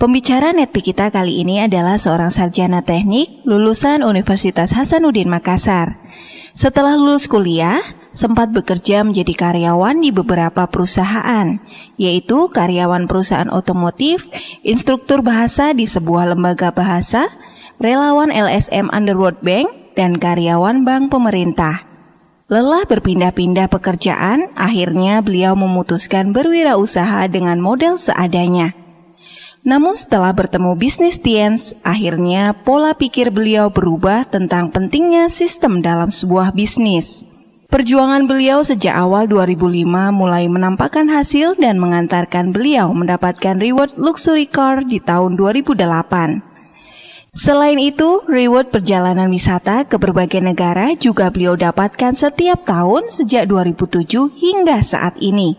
Pembicara Netpi kita kali ini adalah seorang sarjana teknik lulusan Universitas Hasanuddin Makassar. Setelah lulus kuliah, sempat bekerja menjadi karyawan di beberapa perusahaan, yaitu karyawan perusahaan otomotif, instruktur bahasa di sebuah lembaga bahasa, relawan LSM Underworld Bank, dan karyawan bank pemerintah. Lelah berpindah-pindah pekerjaan, akhirnya beliau memutuskan berwirausaha dengan model seadanya. Namun setelah bertemu bisnis Tiens, akhirnya pola pikir beliau berubah tentang pentingnya sistem dalam sebuah bisnis. Perjuangan beliau sejak awal 2005 mulai menampakkan hasil dan mengantarkan beliau mendapatkan reward luxury car di tahun 2008. Selain itu, reward perjalanan wisata ke berbagai negara juga beliau dapatkan setiap tahun sejak 2007 hingga saat ini.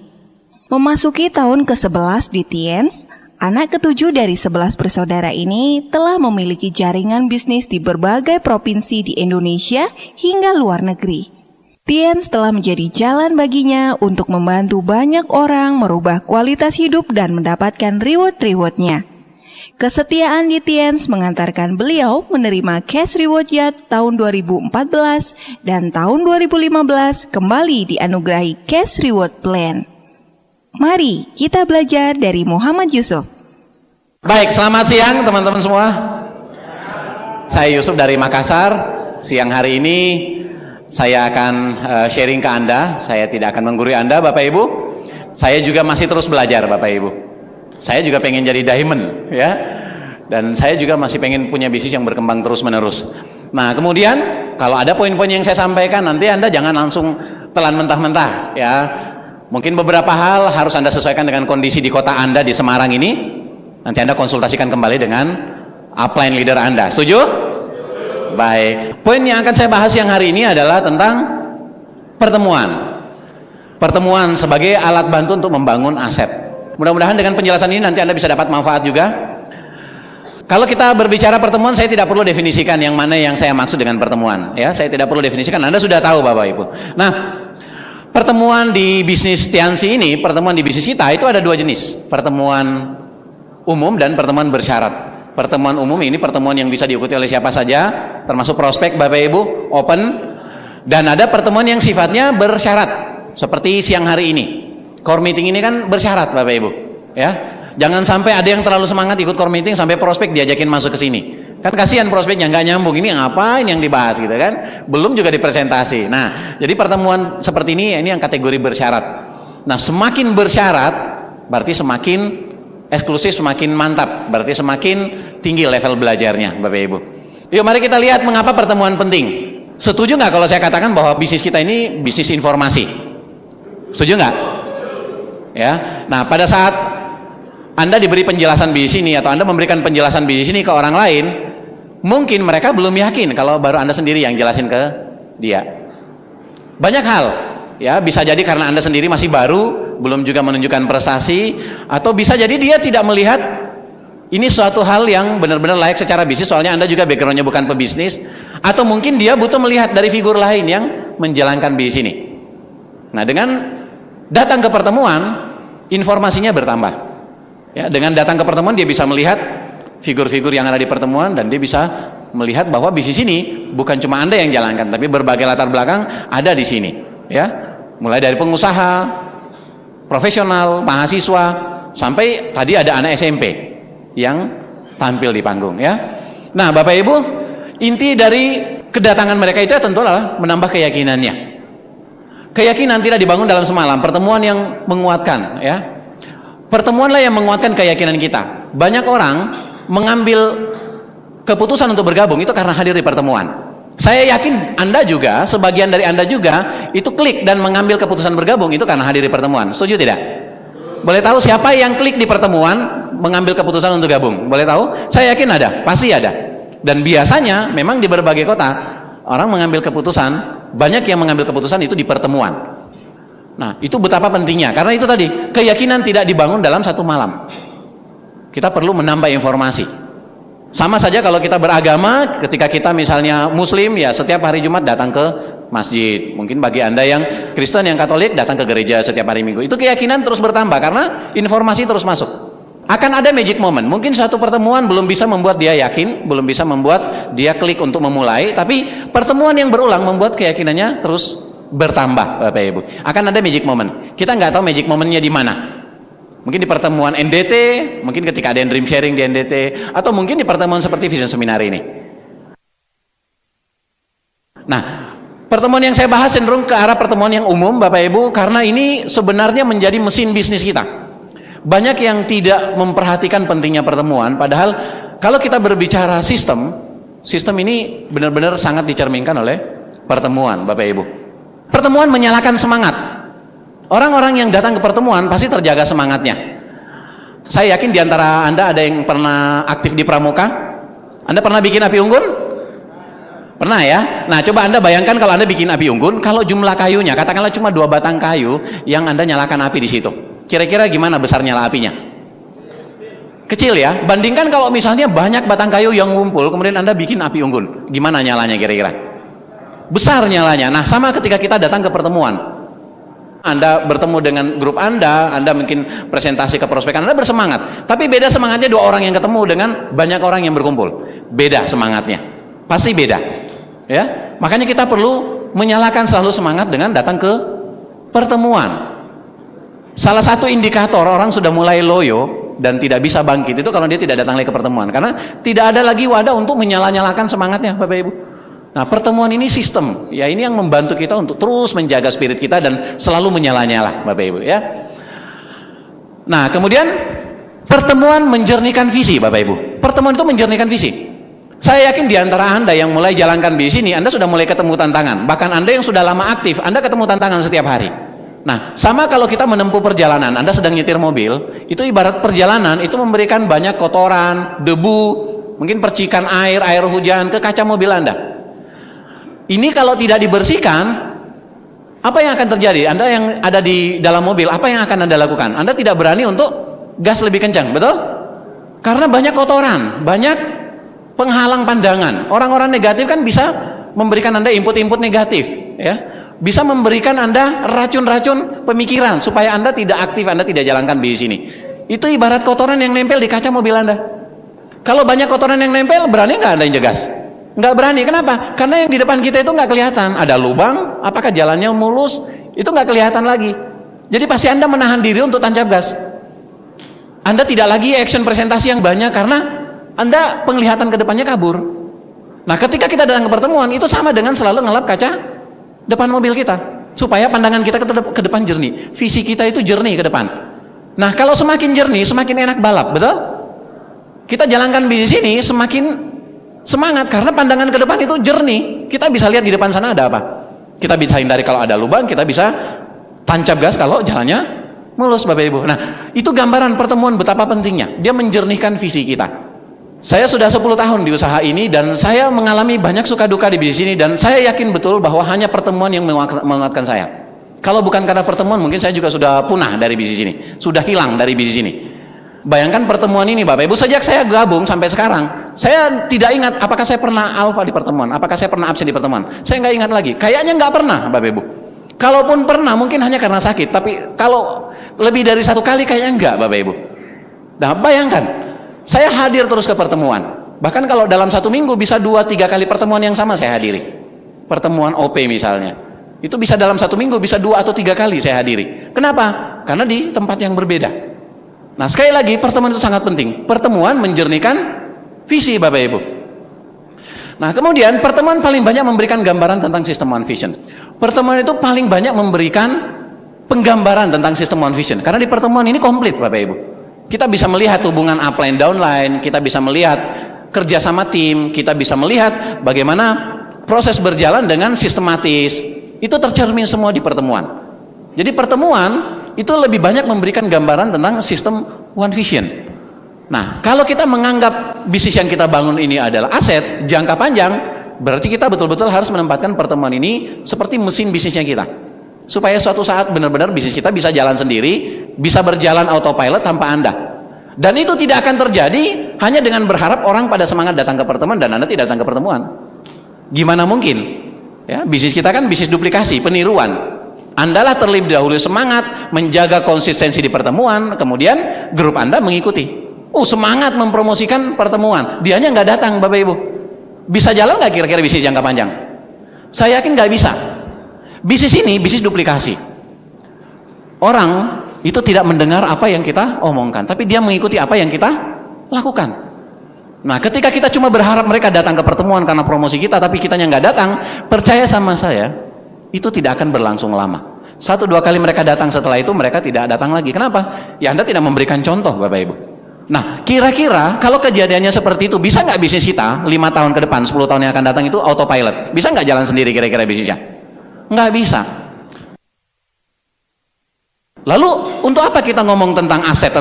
Memasuki tahun ke-11 di Tiens, anak ketujuh dari 11 bersaudara ini telah memiliki jaringan bisnis di berbagai provinsi di Indonesia hingga luar negeri. Tiens telah menjadi jalan baginya untuk membantu banyak orang merubah kualitas hidup dan mendapatkan reward-rewardnya. Kesetiaan di Tiens mengantarkan beliau menerima cash reward yacht tahun 2014 dan tahun 2015 kembali dianugerahi cash reward plan. Mari kita belajar dari Muhammad Yusuf. Baik, selamat siang teman-teman semua. Saya Yusuf dari Makassar. Siang hari ini saya akan sharing ke Anda. Saya tidak akan menggurui Anda, Bapak Ibu. Saya juga masih terus belajar, Bapak Ibu. Saya juga pengen jadi diamond, ya. Dan saya juga masih pengen punya bisnis yang berkembang terus-menerus. Nah, kemudian kalau ada poin-poin yang saya sampaikan, nanti Anda jangan langsung telan mentah-mentah, ya. Mungkin beberapa hal harus Anda sesuaikan dengan kondisi di kota Anda di Semarang ini. Nanti Anda konsultasikan kembali dengan upline leader Anda. Setuju? Baik. Poin yang akan saya bahas yang hari ini adalah tentang pertemuan. Pertemuan sebagai alat bantu untuk membangun aset. Mudah-mudahan dengan penjelasan ini nanti Anda bisa dapat manfaat juga. Kalau kita berbicara pertemuan, saya tidak perlu definisikan yang mana yang saya maksud dengan pertemuan. Ya, saya tidak perlu definisikan. Anda sudah tahu, Bapak Ibu. Nah, pertemuan di bisnis Tiansi ini, pertemuan di bisnis kita itu ada dua jenis. Pertemuan umum dan pertemuan bersyarat. Pertemuan umum ini pertemuan yang bisa diikuti oleh siapa saja, termasuk prospek, Bapak Ibu, open. Dan ada pertemuan yang sifatnya bersyarat, seperti siang hari ini. Core meeting ini kan bersyarat, Bapak Ibu. Ya, jangan sampai ada yang terlalu semangat ikut core meeting sampai prospek diajakin masuk ke sini. Kan kasihan prospeknya nggak nyambung, ini ngapain yang dibahas gitu kan, belum juga dipresentasi. Nah, jadi pertemuan seperti ini yang kategori bersyarat. Nah, semakin bersyarat berarti semakin eksklusif, semakin mantap, berarti semakin tinggi level belajarnya, Bapak Ibu. Yuk mari kita lihat mengapa pertemuan penting. Setuju nggak kalau saya katakan bahwa bisnis kita ini bisnis informasi? Setuju nggak? Ya. Nah, pada saat Anda diberi penjelasan bisnis ini atau Anda memberikan penjelasan bisnis ini ke orang lain, mungkin mereka belum yakin kalau baru Anda sendiri yang jelasin ke dia. Banyak hal, ya, bisa jadi karena Anda sendiri masih baru, belum juga menunjukkan prestasi, atau bisa jadi dia tidak melihat ini suatu hal yang benar-benar layak secara bisnis, soalnya Anda juga backgroundnya bukan pebisnis, atau mungkin dia butuh melihat dari figur lain yang menjalankan bisnis ini. Nah, dengan datang ke pertemuan, informasinya bertambah. Ya, dengan datang ke pertemuan dia bisa melihat figur-figur yang ada di pertemuan dan dia bisa melihat bahwa bisnis ini bukan cuma Anda yang jalankan, tapi berbagai latar belakang ada di sini. Ya, mulai dari pengusaha, profesional, mahasiswa, sampai tadi ada anak SMP yang tampil di panggung. Ya, nah Bapak Ibu, inti dari kedatangan mereka itu tentu adalah menambah keyakinannya. Keyakinan tidak dibangun dalam semalam, pertemuan yang menguatkan. Ya, pertemuanlah yang menguatkan keyakinan kita. Banyak orang mengambil keputusan untuk bergabung itu karena hadir di pertemuan. Saya yakin Anda juga, sebagian dari Anda juga itu klik dan mengambil keputusan bergabung itu karena hadir di pertemuan. Setuju tidak? Boleh tahu siapa yang klik di pertemuan mengambil keputusan untuk gabung? Boleh tahu? Saya yakin ada, pasti ada. Dan biasanya memang di berbagai kota orang mengambil keputusan, banyak yang mengambil keputusan itu di pertemuan. Nah, itu betapa pentingnya, karena itu tadi keyakinan tidak dibangun dalam satu malam. Kita perlu menambah informasi. Sama saja kalau kita beragama, ketika kita misalnya Muslim, ya setiap hari Jumat datang ke masjid. Mungkin bagi Anda yang Kristen, yang Katolik, datang ke gereja setiap hari Minggu. Itu keyakinan terus bertambah karena informasi terus masuk. Akan ada magic moment. Mungkin satu pertemuan belum bisa membuat dia yakin, belum bisa membuat dia klik untuk memulai, tapi pertemuan yang berulang membuat keyakinannya terus bertambah, Bapak Ibu. Akan ada magic moment. Kita nggak tahu magic momentnya di mana. Mungkin di pertemuan NDT, mungkin ketika ada yang dream sharing di NDT, atau mungkin di pertemuan seperti Vision Seminar ini. Nah, pertemuan yang saya bahas cenderung ke arah pertemuan yang umum, Bapak Ibu, karena ini sebenarnya menjadi mesin bisnis kita. Banyak yang tidak memperhatikan pentingnya pertemuan, padahal kalau kita berbicara sistem ini benar-benar sangat dicerminkan oleh pertemuan, Bapak Ibu. Pertemuan menyalakan semangat. Orang-orang yang datang ke pertemuan pasti terjaga semangatnya. Saya yakin di antara Anda ada yang pernah aktif di Pramuka. Anda pernah bikin api unggun? Pernah ya? Nah, coba Anda bayangkan kalau Anda bikin api unggun, kalau jumlah kayunya, katakanlah cuma 2 batang kayu yang Anda nyalakan api di situ. Kira-kira gimana besar nyala apinya? Kecil ya? Bandingkan kalau misalnya banyak batang kayu yang ngumpul, kemudian Anda bikin api unggun. Gimana nyalanya kira-kira? Besar nyalanya. Nah, sama ketika kita datang ke pertemuan. Anda bertemu dengan grup Anda mungkin presentasi ke prospek Anda bersemangat. Tapi beda semangatnya 2 orang yang ketemu dengan banyak orang yang berkumpul. Beda semangatnya. Pasti beda. Ya, makanya kita perlu menyalakan selalu semangat dengan datang ke pertemuan. Salah satu indikator orang sudah mulai loyo dan tidak bisa bangkit itu kalau dia tidak datang lagi ke pertemuan, karena tidak ada lagi wadah untuk menyala-nyalakan semangatnya, Bapak Ibu. Nah, pertemuan ini sistem, ya ini yang membantu kita untuk terus menjaga spirit kita dan selalu menyala-nyala, Bapak Ibu ya. Nah, kemudian pertemuan menjernihkan visi, Bapak Ibu. Pertemuan itu menjernihkan visi. Saya yakin di antara Anda yang mulai jalankan bisnis ini, Anda sudah mulai ketemu tantangan. Bahkan Anda yang sudah lama aktif, Anda ketemu tantangan setiap hari. Nah, sama kalau kita menempuh perjalanan, Anda sedang nyetir mobil, itu ibarat perjalanan, itu memberikan banyak kotoran, debu, mungkin percikan air hujan ke kaca mobil Anda. Ini kalau tidak dibersihkan, apa yang akan terjadi? Anda yang ada di dalam mobil, apa yang akan Anda lakukan? Anda tidak berani untuk gas lebih kencang, betul? Karena banyak kotoran, banyak penghalang pandangan. Orang-orang negatif kan bisa memberikan Anda input-input negatif, ya. Bisa memberikan Anda racun-racun pemikiran supaya Anda tidak aktif, Anda tidak jalankan bisnis ini. Itu ibarat kotoran yang nempel di kaca mobil Anda. Kalau banyak kotoran yang nempel, berani nggak Anda yang jegas? Nggak berani. Kenapa? Karena yang di depan kita itu nggak kelihatan. Ada lubang, apakah jalannya mulus? Itu nggak kelihatan lagi. Jadi pasti Anda menahan diri untuk tancap gas. Anda tidak lagi action presentasi yang banyak karena Anda penglihatan ke depannya kabur. Nah, ketika kita datang ke pertemuan, itu sama dengan selalu ngelap kaca depan mobil kita, supaya pandangan kita ke depan jernih, visi kita itu jernih ke depan. Nah, kalau semakin jernih, semakin enak balap, betul? Kita jalankan bisnis ini semakin semangat, karena pandangan ke depan itu jernih. Kita bisa lihat di depan sana ada apa. Kita bisa hindari kalau ada lubang, kita bisa tancap gas kalau jalannya mulus, Bapak Ibu. Nah, itu gambaran pertemuan betapa pentingnya. Dia menjernihkan visi kita. Saya sudah 10 tahun di usaha ini dan saya mengalami banyak suka duka di bisnis ini, dan saya yakin betul bahwa hanya pertemuan yang menguatkan saya. Kalau bukan karena pertemuan, mungkin saya juga sudah punah dari bisnis ini, sudah hilang dari bisnis ini. Bayangkan pertemuan ini, Bapak Ibu, sejak saya gabung sampai sekarang, saya tidak ingat apakah saya pernah alfa di pertemuan, apakah saya pernah absen di pertemuan. Saya nggak ingat lagi, kayaknya nggak pernah, Bapak Ibu. Kalaupun pernah, mungkin hanya karena sakit, tapi kalau lebih dari 1 kali kayaknya enggak, Bapak Ibu. Nah, bayangkan, saya hadir terus ke pertemuan. Bahkan kalau dalam 1 minggu bisa 2-3 kali pertemuan yang sama saya hadiri. Pertemuan OP misalnya. Itu bisa dalam 1 minggu bisa 2 atau 3 kali saya hadiri. Kenapa? Karena di tempat yang berbeda. Nah, sekali lagi pertemuan itu sangat penting. Pertemuan menjernihkan visi, Bapak Ibu. Nah, kemudian pertemuan paling banyak memberikan gambaran tentang sistem One Vision. Pertemuan itu paling banyak memberikan penggambaran tentang sistem One Vision. Karena di pertemuan ini komplit, Bapak Ibu. Kita bisa melihat hubungan upline downline, kita bisa melihat kerja sama tim, kita bisa melihat bagaimana proses berjalan dengan sistematis. Itu tercermin semua di pertemuan. Jadi pertemuan itu lebih banyak memberikan gambaran tentang sistem One Vision. Nah, kalau kita menganggap bisnis yang kita bangun ini adalah aset jangka panjang, berarti kita betul-betul harus menempatkan pertemuan ini seperti mesin bisnisnya kita. Supaya suatu saat benar-benar bisnis kita bisa jalan sendiri, bisa berjalan autopilot tanpa Anda. Dan itu tidak akan terjadi hanya dengan berharap orang pada semangat datang ke pertemuan dan Anda tidak datang ke pertemuan. Gimana mungkin? Ya, bisnis kita kan bisnis duplikasi, peniruan. Andalah terlebih dahulu semangat menjaga konsistensi di pertemuan, kemudian grup Anda mengikuti. Semangat mempromosikan pertemuan. Dianya nggak datang, Bapak Ibu. Bisa jalan nggak kira-kira bisnis jangka panjang? Saya yakin nggak bisa. Bisnis ini bisnis duplikasi. Orang itu tidak mendengar apa yang kita omongkan, tapi dia mengikuti apa yang kita lakukan. Nah, ketika kita cuma berharap mereka datang ke pertemuan karena promosi kita, tapi kitanya nggak datang, percaya sama saya, itu tidak akan berlangsung lama. 1-2 kali mereka datang, setelah itu mereka tidak datang lagi. Kenapa? Ya Anda tidak memberikan contoh, Bapak Ibu. Nah, kira-kira kalau kejadiannya seperti itu, bisa nggak bisnis kita 5 tahun ke depan, 10 tahun yang akan datang itu autopilot? Bisa nggak jalan sendiri kira-kira bisnisnya? Nggak bisa. Lalu untuk apa kita ngomong tentang aset?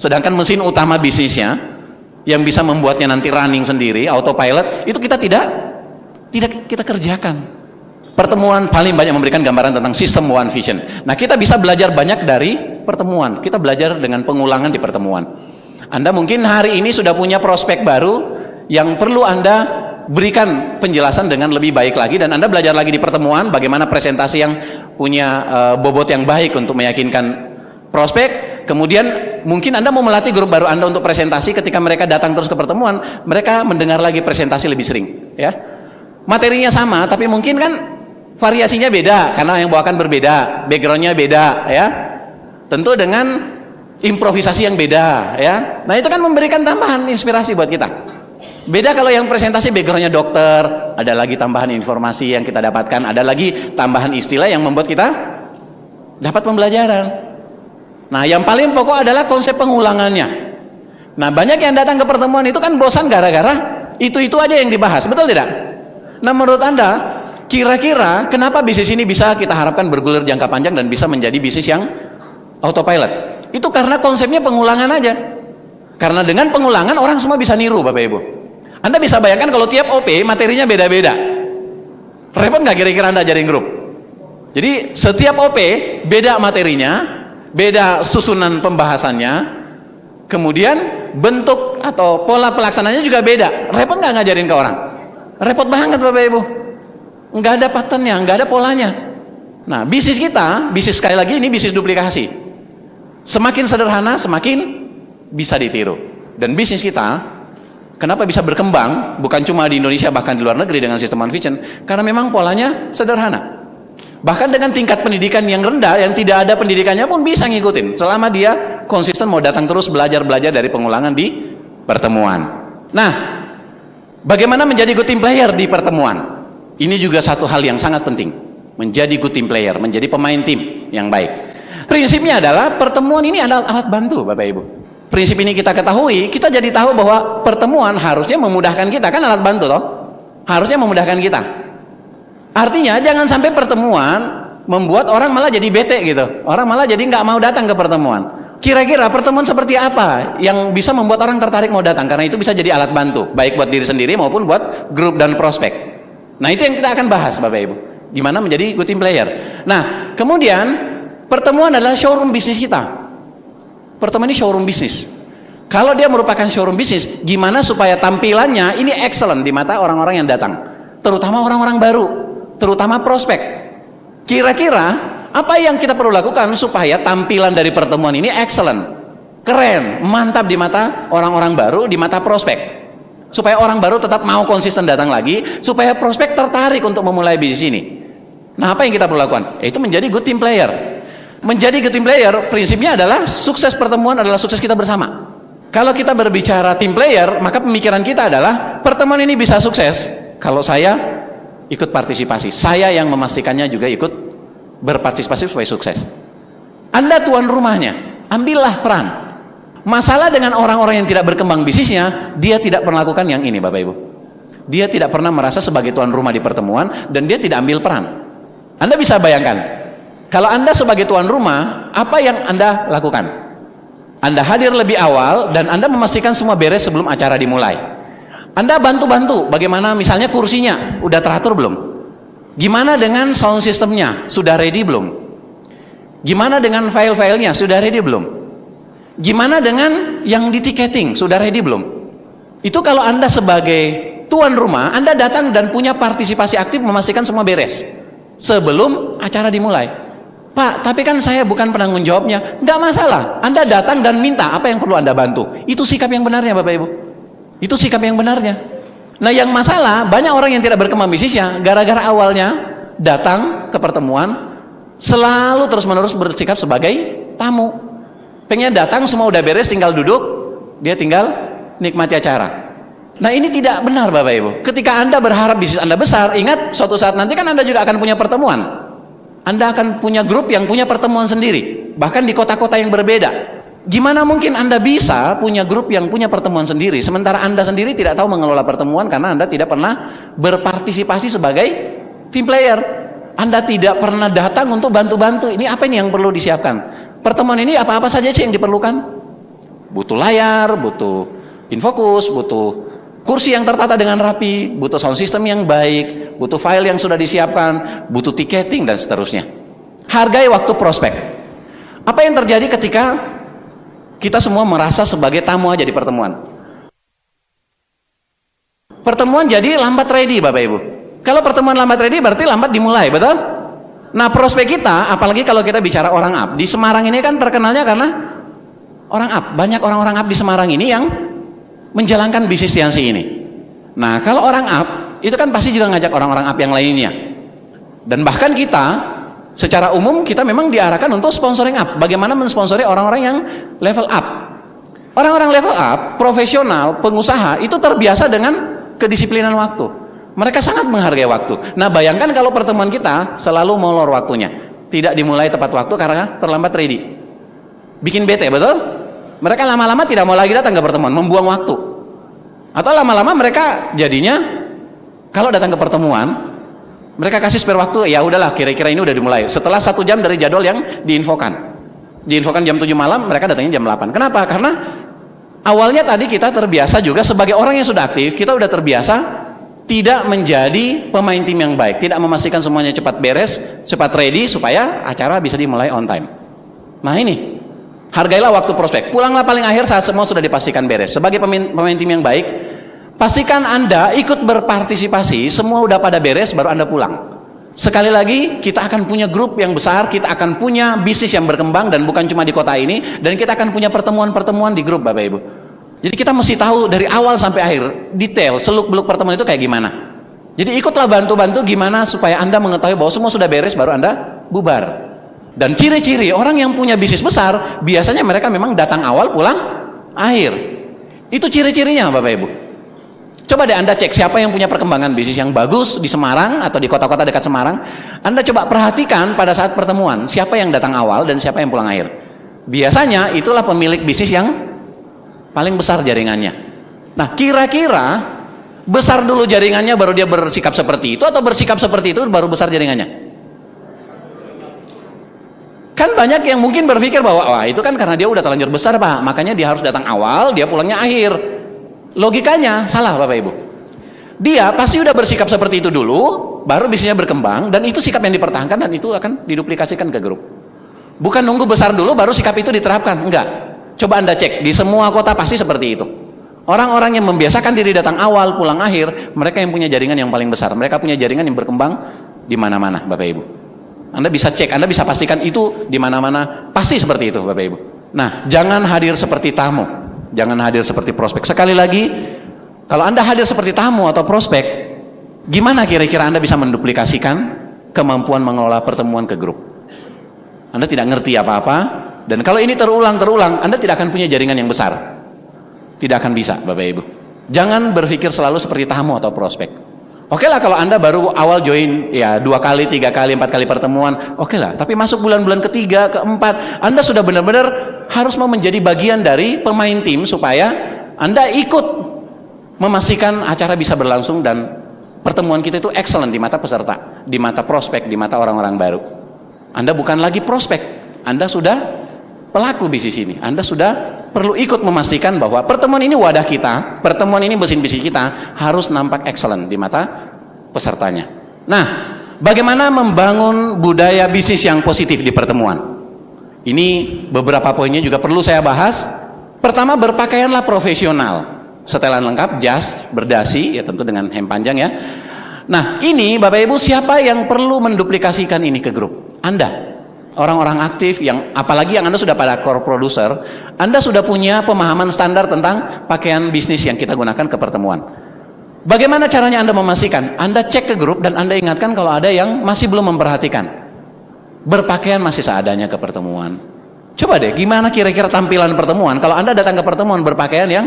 Sedangkan mesin utama bisnisnya yang bisa membuatnya nanti running sendiri, autopilot, itu kita tidak kita kerjakan. Pertemuan paling banyak memberikan gambaran tentang sistem One Vision. Nah, kita bisa belajar banyak dari pertemuan. Kita belajar dengan pengulangan di pertemuan. Anda mungkin hari ini sudah punya prospek baru yang perlu Anda berikan penjelasan dengan lebih baik lagi, dan Anda belajar lagi di pertemuan bagaimana presentasi yang punya bobot yang baik untuk meyakinkan prospek. Kemudian mungkin Anda mau melatih grup baru Anda untuk presentasi. Ketika mereka datang terus ke pertemuan, mereka mendengar lagi presentasi lebih sering, ya. Materinya sama, tapi mungkin kan variasinya beda karena yang bawakan berbeda, backgroundnya beda, ya. Tentu dengan improvisasi yang beda, ya. Nah, itu kan memberikan tambahan inspirasi buat kita. Beda kalau yang presentasi backgroundnya dokter, ada lagi tambahan informasi yang kita dapatkan, ada lagi tambahan istilah yang membuat kita dapat pembelajaran. Nah, yang paling pokok adalah konsep pengulangannya. Nah, banyak yang datang ke pertemuan itu kan bosan gara-gara itu aja yang dibahas, betul tidak? Nah, menurut Anda, kira-kira kenapa bisnis ini bisa kita harapkan bergulir jangka panjang dan bisa menjadi bisnis yang autopilot? Itu karena konsepnya pengulangan aja. Karena dengan pengulangan orang semua bisa niru, Bapak Ibu. Anda bisa bayangkan kalau tiap OP materinya beda-beda. Repot nggak kira-kira Anda ajarin grup? Jadi setiap OP beda materinya, beda susunan pembahasannya, kemudian bentuk atau pola pelaksananya juga beda. Repot nggak ngajarin ke orang? Repot banget, Bapak Ibu. Nggak ada patternnya, nggak ada polanya. Nah, bisnis kita, bisnis sekali lagi ini bisnis duplikasi. Semakin sederhana, semakin bisa ditiru. Dan bisnis kita, kenapa bisa berkembang, bukan cuma di Indonesia, bahkan di luar negeri dengan sistem One Vision, karena memang polanya sederhana. Bahkan dengan tingkat pendidikan yang rendah, yang tidak ada pendidikannya pun bisa ngikutin, selama dia konsisten mau datang terus belajar dari pengulangan di pertemuan. Nah, bagaimana menjadi good team player di pertemuan? Ini juga satu hal yang sangat penting. Menjadi good team player, menjadi pemain tim yang baik. Prinsipnya adalah pertemuan ini adalah alat bantu, Bapak Ibu. Prinsip ini kita ketahui, kita jadi tahu bahwa pertemuan harusnya memudahkan kita, kan alat bantu toh? Harusnya memudahkan kita. Artinya jangan sampai pertemuan membuat orang malah jadi bete gitu. Orang malah jadi nggak mau datang ke pertemuan. Kira-kira pertemuan seperti apa yang bisa membuat orang tertarik mau datang? Karena itu bisa jadi alat bantu, baik buat diri sendiri maupun buat grup dan prospek. Nah, itu yang kita akan bahas, Bapak Ibu. Gimana menjadi good team player. Nah, kemudian pertemuan adalah showroom bisnis kita. Pertemuan ini showroom bisnis. Kalau dia merupakan showroom bisnis, gimana supaya tampilannya ini excellent di mata orang-orang yang datang, terutama orang-orang baru, terutama prospek. Kira-kira apa yang kita perlu lakukan supaya tampilan dari pertemuan ini excellent, keren, mantap di mata orang-orang baru, di mata prospek, supaya orang baru tetap mau konsisten datang lagi, supaya prospek tertarik untuk memulai bisnis ini. Nah, apa yang kita perlu lakukan? Itu menjadi good team player. Menjadi good team player, prinsipnya adalah sukses pertemuan adalah sukses kita bersama. Kalau kita berbicara team player, maka pemikiran kita adalah pertemuan ini bisa sukses kalau saya ikut partisipasi. Saya yang memastikannya juga ikut berpartisipasi supaya sukses. Anda tuan rumahnya, ambillah peran. Masalah dengan orang-orang yang tidak berkembang bisnisnya, dia tidak pernah lakukan yang ini, Bapak Ibu. Dia tidak pernah merasa sebagai tuan rumah di pertemuan, dan dia tidak ambil peran. Anda bisa bayangkan, kalau Anda sebagai tuan rumah, apa yang Anda lakukan? Anda hadir lebih awal, dan Anda memastikan semua beres sebelum acara dimulai. Anda bantu-bantu, bagaimana misalnya kursinya, udah teratur belum? Gimana dengan sound systemnya, sudah ready belum? Gimana dengan file-filenya, sudah ready belum? Gimana dengan yang di tiketing, sudah ready belum? Itu kalau Anda sebagai tuan rumah, Anda datang dan punya partisipasi aktif memastikan semua beres sebelum acara dimulai. Pak, tapi kan saya bukan penanggung jawabnya. Nggak masalah, Anda datang dan minta apa yang perlu Anda bantu. Itu sikap yang benarnya Bapak Ibu. Itu sikap yang benarnya. Nah yang masalah, banyak orang yang tidak berkembang bisnisnya, gara-gara awalnya datang ke pertemuan, selalu terus-menerus bersikap sebagai tamu. Pengen datang, semua udah beres, tinggal duduk, dia tinggal nikmati acara. Nah ini tidak benar Bapak Ibu. Ketika Anda berharap bisnis Anda besar, ingat suatu saat nanti kan Anda juga akan punya pertemuan. Anda akan punya grup yang punya pertemuan sendiri, bahkan di kota-kota yang berbeda. Gimana mungkin Anda bisa punya grup yang punya pertemuan sendiri, sementara Anda sendiri tidak tahu mengelola pertemuan karena Anda tidak pernah berpartisipasi sebagai team player. Anda tidak pernah datang untuk bantu-bantu. Ini apa ini yang perlu disiapkan? Pertemuan ini apa-apa saja sih yang diperlukan? Butuh layar, butuh infokus, butuh kursi yang tertata dengan rapi, butuh sound system yang baik, butuh file yang sudah disiapkan, butuh tiketing dan seterusnya. Hargai waktu prospek. Apa yang terjadi ketika kita semua merasa sebagai tamu aja di pertemuan? Pertemuan jadi lambat ready Bapak Ibu. Kalau pertemuan lambat ready berarti lambat dimulai, betul? Nah prospek kita, apalagi kalau kita bicara orang up, di Semarang ini kan terkenalnya karena orang up. Banyak orang-orang up di Semarang ini yang menjalankan bisnis Tiansi ini. Nah kalau orang up itu kan pasti juga ngajak orang-orang up yang lainnya, dan bahkan kita secara umum kita memang diarahkan untuk sponsoring up. Bagaimana mensponsori orang-orang yang level up. Orang-orang level up, profesional, pengusaha itu terbiasa dengan kedisiplinan waktu. Mereka sangat menghargai waktu. Nah bayangkan kalau pertemuan kita selalu molor waktunya, tidak dimulai tepat waktu karena terlambat ready, bikin bete, betul? Mereka lama-lama tidak mau lagi datang ke pertemuan, membuang waktu. Atau lama-lama mereka jadinya kalau datang ke pertemuan, mereka kasih spare waktu, ya udahlah kira-kira ini udah dimulai. Setelah 1 jam dari jadwal yang diinfokan jam 7 malam, mereka datangnya jam 8. Kenapa? Karena awalnya tadi kita terbiasa juga sebagai orang yang sudah aktif, kita udah terbiasa tidak menjadi pemain tim yang baik, tidak memastikan semuanya cepat beres, cepat ready supaya acara bisa dimulai on time. Nah ini, hargailah waktu prospek. Pulanglah paling akhir saat semua sudah dipastikan beres. Sebagai pemain tim yang baik, pastikan Anda ikut berpartisipasi, semua udah pada beres baru Anda pulang. Sekali lagi, kita akan punya grup yang besar, kita akan punya bisnis yang berkembang dan bukan cuma di kota ini, dan kita akan punya pertemuan-pertemuan di grup Bapak Ibu. Jadi kita mesti tahu dari awal sampai akhir detail seluk-beluk pertemuan itu kayak gimana. Jadi ikutlah bantu-bantu gimana supaya Anda mengetahui bahwa semua sudah beres baru Anda bubar. Dan ciri-ciri orang yang punya bisnis besar biasanya mereka memang datang awal pulang akhir. Itu ciri-cirinya Bapak Ibu. Coba deh Anda cek siapa yang punya perkembangan bisnis yang bagus di Semarang atau di kota-kota dekat Semarang. Anda coba perhatikan pada saat pertemuan siapa yang datang awal dan siapa yang pulang akhir. Biasanya itulah pemilik bisnis yang paling besar jaringannya. Nah kira-kira besar dulu jaringannya baru dia bersikap seperti itu, atau bersikap seperti itu baru besar jaringannya? Kan banyak yang mungkin berpikir bahwa wah itu kan karena dia udah terlanjur besar Pak, makanya dia harus datang awal, dia pulangnya akhir. Logikanya salah Bapak Ibu. Dia pasti udah bersikap seperti itu dulu, baru bisnisnya berkembang, dan itu sikap yang dipertahankan dan itu akan diduplikasikan ke grup. Bukan nunggu besar dulu baru sikap itu diterapkan, enggak. Coba Anda cek, di semua kota pasti seperti itu. Orang-orang yang membiasakan diri datang awal, pulang akhir, mereka yang punya jaringan yang paling besar. Mereka punya jaringan yang berkembang di mana-mana, Bapak Ibu. Anda bisa cek, Anda bisa pastikan itu di mana-mana, pasti seperti itu, Bapak Ibu. Nah, jangan hadir seperti tamu, jangan hadir seperti prospek. Sekali lagi, kalau Anda hadir seperti tamu atau prospek, gimana kira-kira Anda bisa menduplikasikan kemampuan mengelola pertemuan ke grup? Anda tidak ngerti apa-apa. Dan kalau ini terulang, Anda tidak akan punya jaringan yang besar. Tidak akan bisa, Bapak Ibu. Jangan berpikir selalu seperti tamu atau prospek. Oke lah kalau Anda baru awal join, ya 2 kali, 3 kali, 4 kali pertemuan, oke lah. Tapi masuk bulan-bulan ketiga, keempat, Anda sudah benar-benar harus mau menjadi bagian dari pemain tim supaya Anda ikut memastikan acara bisa berlangsung dan pertemuan kita itu excellent di mata peserta, di mata prospek, di mata orang-orang baru. Anda bukan lagi prospek, Anda sudah pelaku bisnis ini. Anda sudah perlu ikut memastikan bahwa pertemuan ini wadah kita, pertemuan ini mesin bisnis kita harus nampak excellent di mata pesertanya. Nah, bagaimana membangun budaya bisnis yang positif di pertemuan? Ini beberapa poinnya juga perlu saya bahas. Pertama, berpakaianlah profesional. Setelan lengkap, jas, berdasi, ya tentu dengan hem panjang ya. Nah, ini Bapak Ibu siapa yang perlu menduplikasikan ini ke grup? Anda. orang-orang aktif yang apalagi yang Anda sudah pada core producer, Anda sudah punya pemahaman standar tentang pakaian bisnis yang kita gunakan ke pertemuan. Bagaimana caranya Anda memastikan? Anda cek ke grup dan Anda ingatkan kalau ada yang masih belum memperhatikan. Berpakaian masih seadanya ke pertemuan. Coba deh, gimana kira-kira tampilan pertemuan kalau Anda datang ke pertemuan berpakaian yang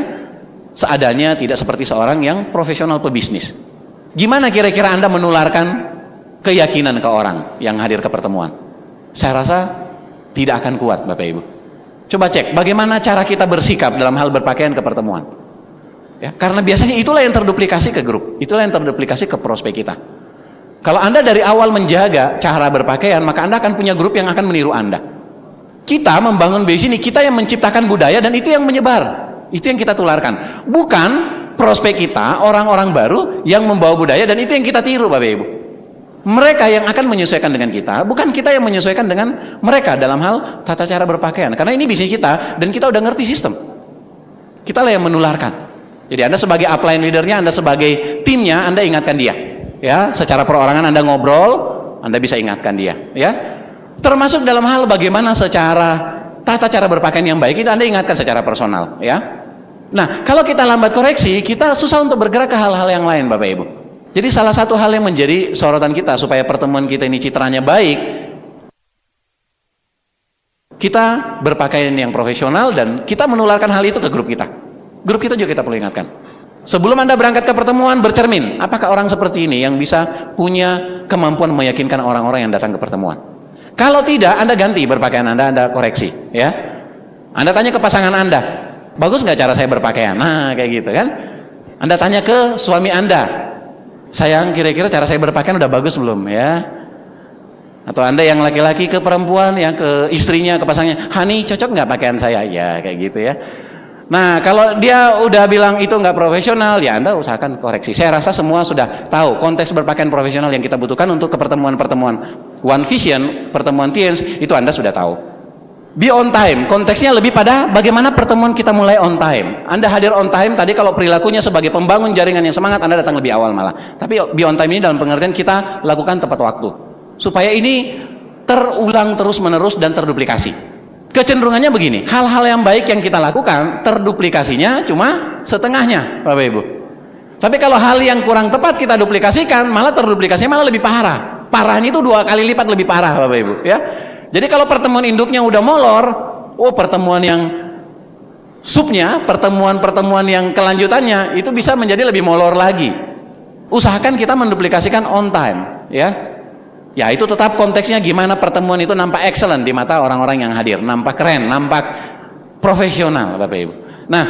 seadanya, tidak seperti seorang yang profesional pebisnis. Gimana kira-kira Anda menularkan keyakinan ke orang yang hadir ke pertemuan? Saya rasa tidak akan kuat, Bapak Ibu. Coba cek bagaimana cara kita bersikap dalam hal berpakaian ke pertemuan. Ya, karena biasanya itulah yang terduplikasi ke grup, itulah yang terduplikasi ke prospek kita. Kalau Anda dari awal menjaga cara berpakaian, maka Anda akan punya grup yang akan meniru Anda. Kita membangun base ini, kita yang menciptakan budaya dan itu yang menyebar. Itu yang kita tularkan, bukan prospek kita, orang-orang baru yang membawa budaya dan itu yang kita tiru, Bapak Ibu. Mereka yang akan menyesuaikan dengan kita, bukan kita yang menyesuaikan dengan mereka dalam hal tata cara berpakaian. Karena ini bisnis kita dan kita udah ngerti sistem. Kita lah yang menularkan. Jadi Anda sebagai upline leadernya, Anda sebagai timnya, Anda ingatkan dia. Ya, secara perorangan Anda ngobrol, Anda bisa ingatkan dia. Ya, termasuk dalam hal bagaimana secara tata cara berpakaian yang baik itu Anda ingatkan secara personal, ya. Nah, kalau kita lambat koreksi, kita susah untuk bergerak ke hal-hal yang lain, Bapak Ibu. Jadi salah satu hal yang menjadi sorotan kita supaya pertemuan kita ini citranya baik, kita berpakaian yang profesional dan kita menularkan hal itu ke grup kita. Grup kita juga kita perlu ingatkan. Sebelum Anda berangkat ke pertemuan, bercermin, apakah orang seperti ini yang bisa punya kemampuan meyakinkan orang-orang yang datang ke pertemuan? Kalau tidak, Anda ganti berpakaian Anda koreksi, ya. Anda tanya ke pasangan Anda, bagus nggak cara saya berpakaian? Nah, kayak gitu kan. Anda tanya ke suami Anda, sayang, kira-kira cara saya berpakaian udah bagus belum, ya? Atau Anda yang laki-laki ke perempuan, yang ke istrinya, ke pasangannya, Hani, cocok nggak pakaian saya? Ya, kayak gitu ya. Nah, kalau dia udah bilang itu nggak profesional, ya Anda usahakan koreksi. Saya rasa semua sudah tahu konteks berpakaian profesional yang kita butuhkan untuk ke pertemuan-pertemuan One Vision, pertemuan Teens, itu Anda sudah tahu. Be on time, konteksnya lebih pada bagaimana pertemuan kita mulai on time. Anda hadir on time, tadi kalau perilakunya sebagai pembangun jaringan yang semangat, Anda datang lebih awal malah. Tapi be on time ini dalam pengertian kita lakukan tepat waktu. Supaya ini terulang terus-menerus dan terduplikasi. Kecenderungannya begini, hal-hal yang baik yang kita lakukan terduplikasinya cuma setengahnya, Bapak Ibu. Tapi kalau hal yang kurang tepat kita duplikasikan, malah terduplikasinya malah lebih parah. Parahnya itu 2 kali lipat lebih parah, Bapak Ibu, ya. Jadi kalau pertemuan induknya udah molor, pertemuan yang subnya, pertemuan-pertemuan yang kelanjutannya itu bisa menjadi lebih molor lagi. Usahakan kita menduplikasikan on time, ya. Ya, itu tetap konteksnya gimana pertemuan itu nampak excellent di mata orang-orang yang hadir, nampak keren, nampak profesional, Bapak Ibu. Nah,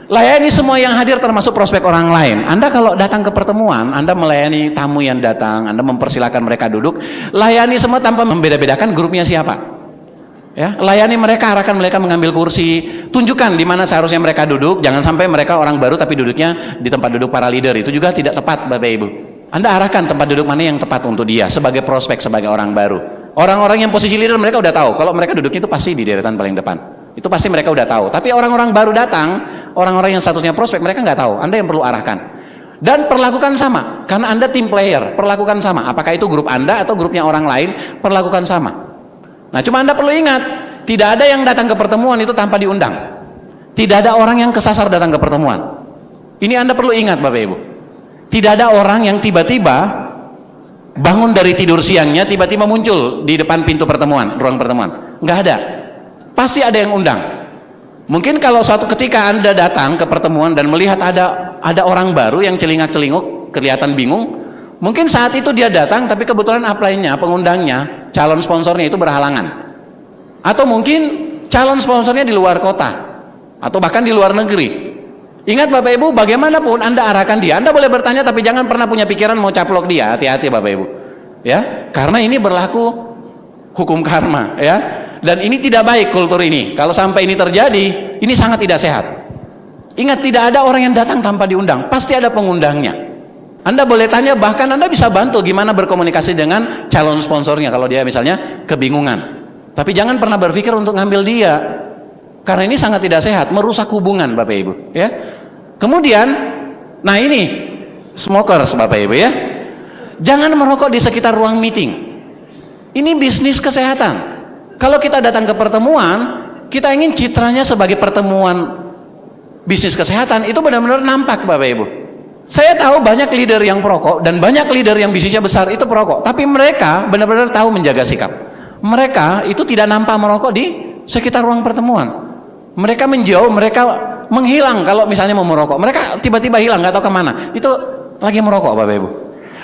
layani semua yang hadir termasuk prospek orang lain. Anda kalau datang ke pertemuan, Anda melayani tamu yang datang, Anda mempersilahkan mereka duduk, layani semua tanpa membeda-bedakan grupnya siapa. Ya, layani mereka, arahkan mereka mengambil kursi, tunjukkan di mana seharusnya mereka duduk, jangan sampai mereka orang baru tapi duduknya di tempat duduk para leader, itu juga tidak tepat, Bapak Ibu. Anda arahkan tempat duduk mana yang tepat untuk dia sebagai prospek, sebagai orang baru. Orang-orang yang posisi leader mereka udah tahu kalau mereka duduknya itu pasti di deretan paling depan. Itu pasti mereka udah tahu. Tapi orang-orang baru datang, orang-orang yang statusnya prospek, mereka nggak tahu. Anda yang perlu arahkan. Dan perlakukan sama, karena Anda tim player, perlakukan sama. Apakah itu grup Anda atau grupnya orang lain, perlakukan sama. Nah, cuma Anda perlu ingat, tidak ada yang datang ke pertemuan itu tanpa diundang. Tidak ada orang yang kesasar datang ke pertemuan. Ini Anda perlu ingat, Bapak Ibu. Tidak ada orang yang tiba-tiba bangun dari tidur siangnya, tiba-tiba muncul di depan pintu pertemuan, ruang pertemuan. Nggak ada. Pasti ada yang undang. Mungkin kalau suatu ketika Anda datang ke pertemuan dan melihat ada orang baru yang celingak-celinguk, kelihatan bingung, mungkin saat itu dia datang, tapi kebetulan upline-nya, pengundangnya, calon sponsornya itu berhalangan. Atau mungkin calon sponsornya di luar kota, atau bahkan di luar negeri. Ingat Bapak Ibu, bagaimanapun Anda arahkan dia, Anda boleh bertanya tapi jangan pernah punya pikiran mau caplok dia. Hati-hati Bapak Ibu, ya, karena ini berlaku hukum karma, ya, dan ini tidak baik kultur ini. Kalau sampai ini terjadi, ini sangat tidak sehat. Ingat, tidak ada orang yang datang tanpa diundang, pasti ada pengundangnya. Anda boleh tanya, bahkan Anda bisa bantu gimana berkomunikasi dengan calon sponsornya kalau dia misalnya kebingungan. Tapi jangan pernah berpikir untuk ngambil dia, karena ini sangat tidak sehat, merusak hubungan Bapak Ibu, ya. Kemudian, nah ini smokers Bapak Ibu, ya, jangan merokok di sekitar ruang meeting. Ini bisnis kesehatan. Kalau kita datang ke pertemuan, kita ingin citranya sebagai pertemuan bisnis kesehatan, itu benar-benar nampak Bapak Ibu. Saya tahu banyak leader yang perokok dan banyak leader yang bisnisnya besar itu perokok, tapi mereka benar-benar tahu menjaga sikap. Mereka itu tidak nampak merokok di sekitar ruang pertemuan. Mereka menjauh, mereka menghilang kalau misalnya mau merokok. Mereka tiba-tiba hilang, nggak tahu kemana. Itu lagi merokok Bapak Ibu.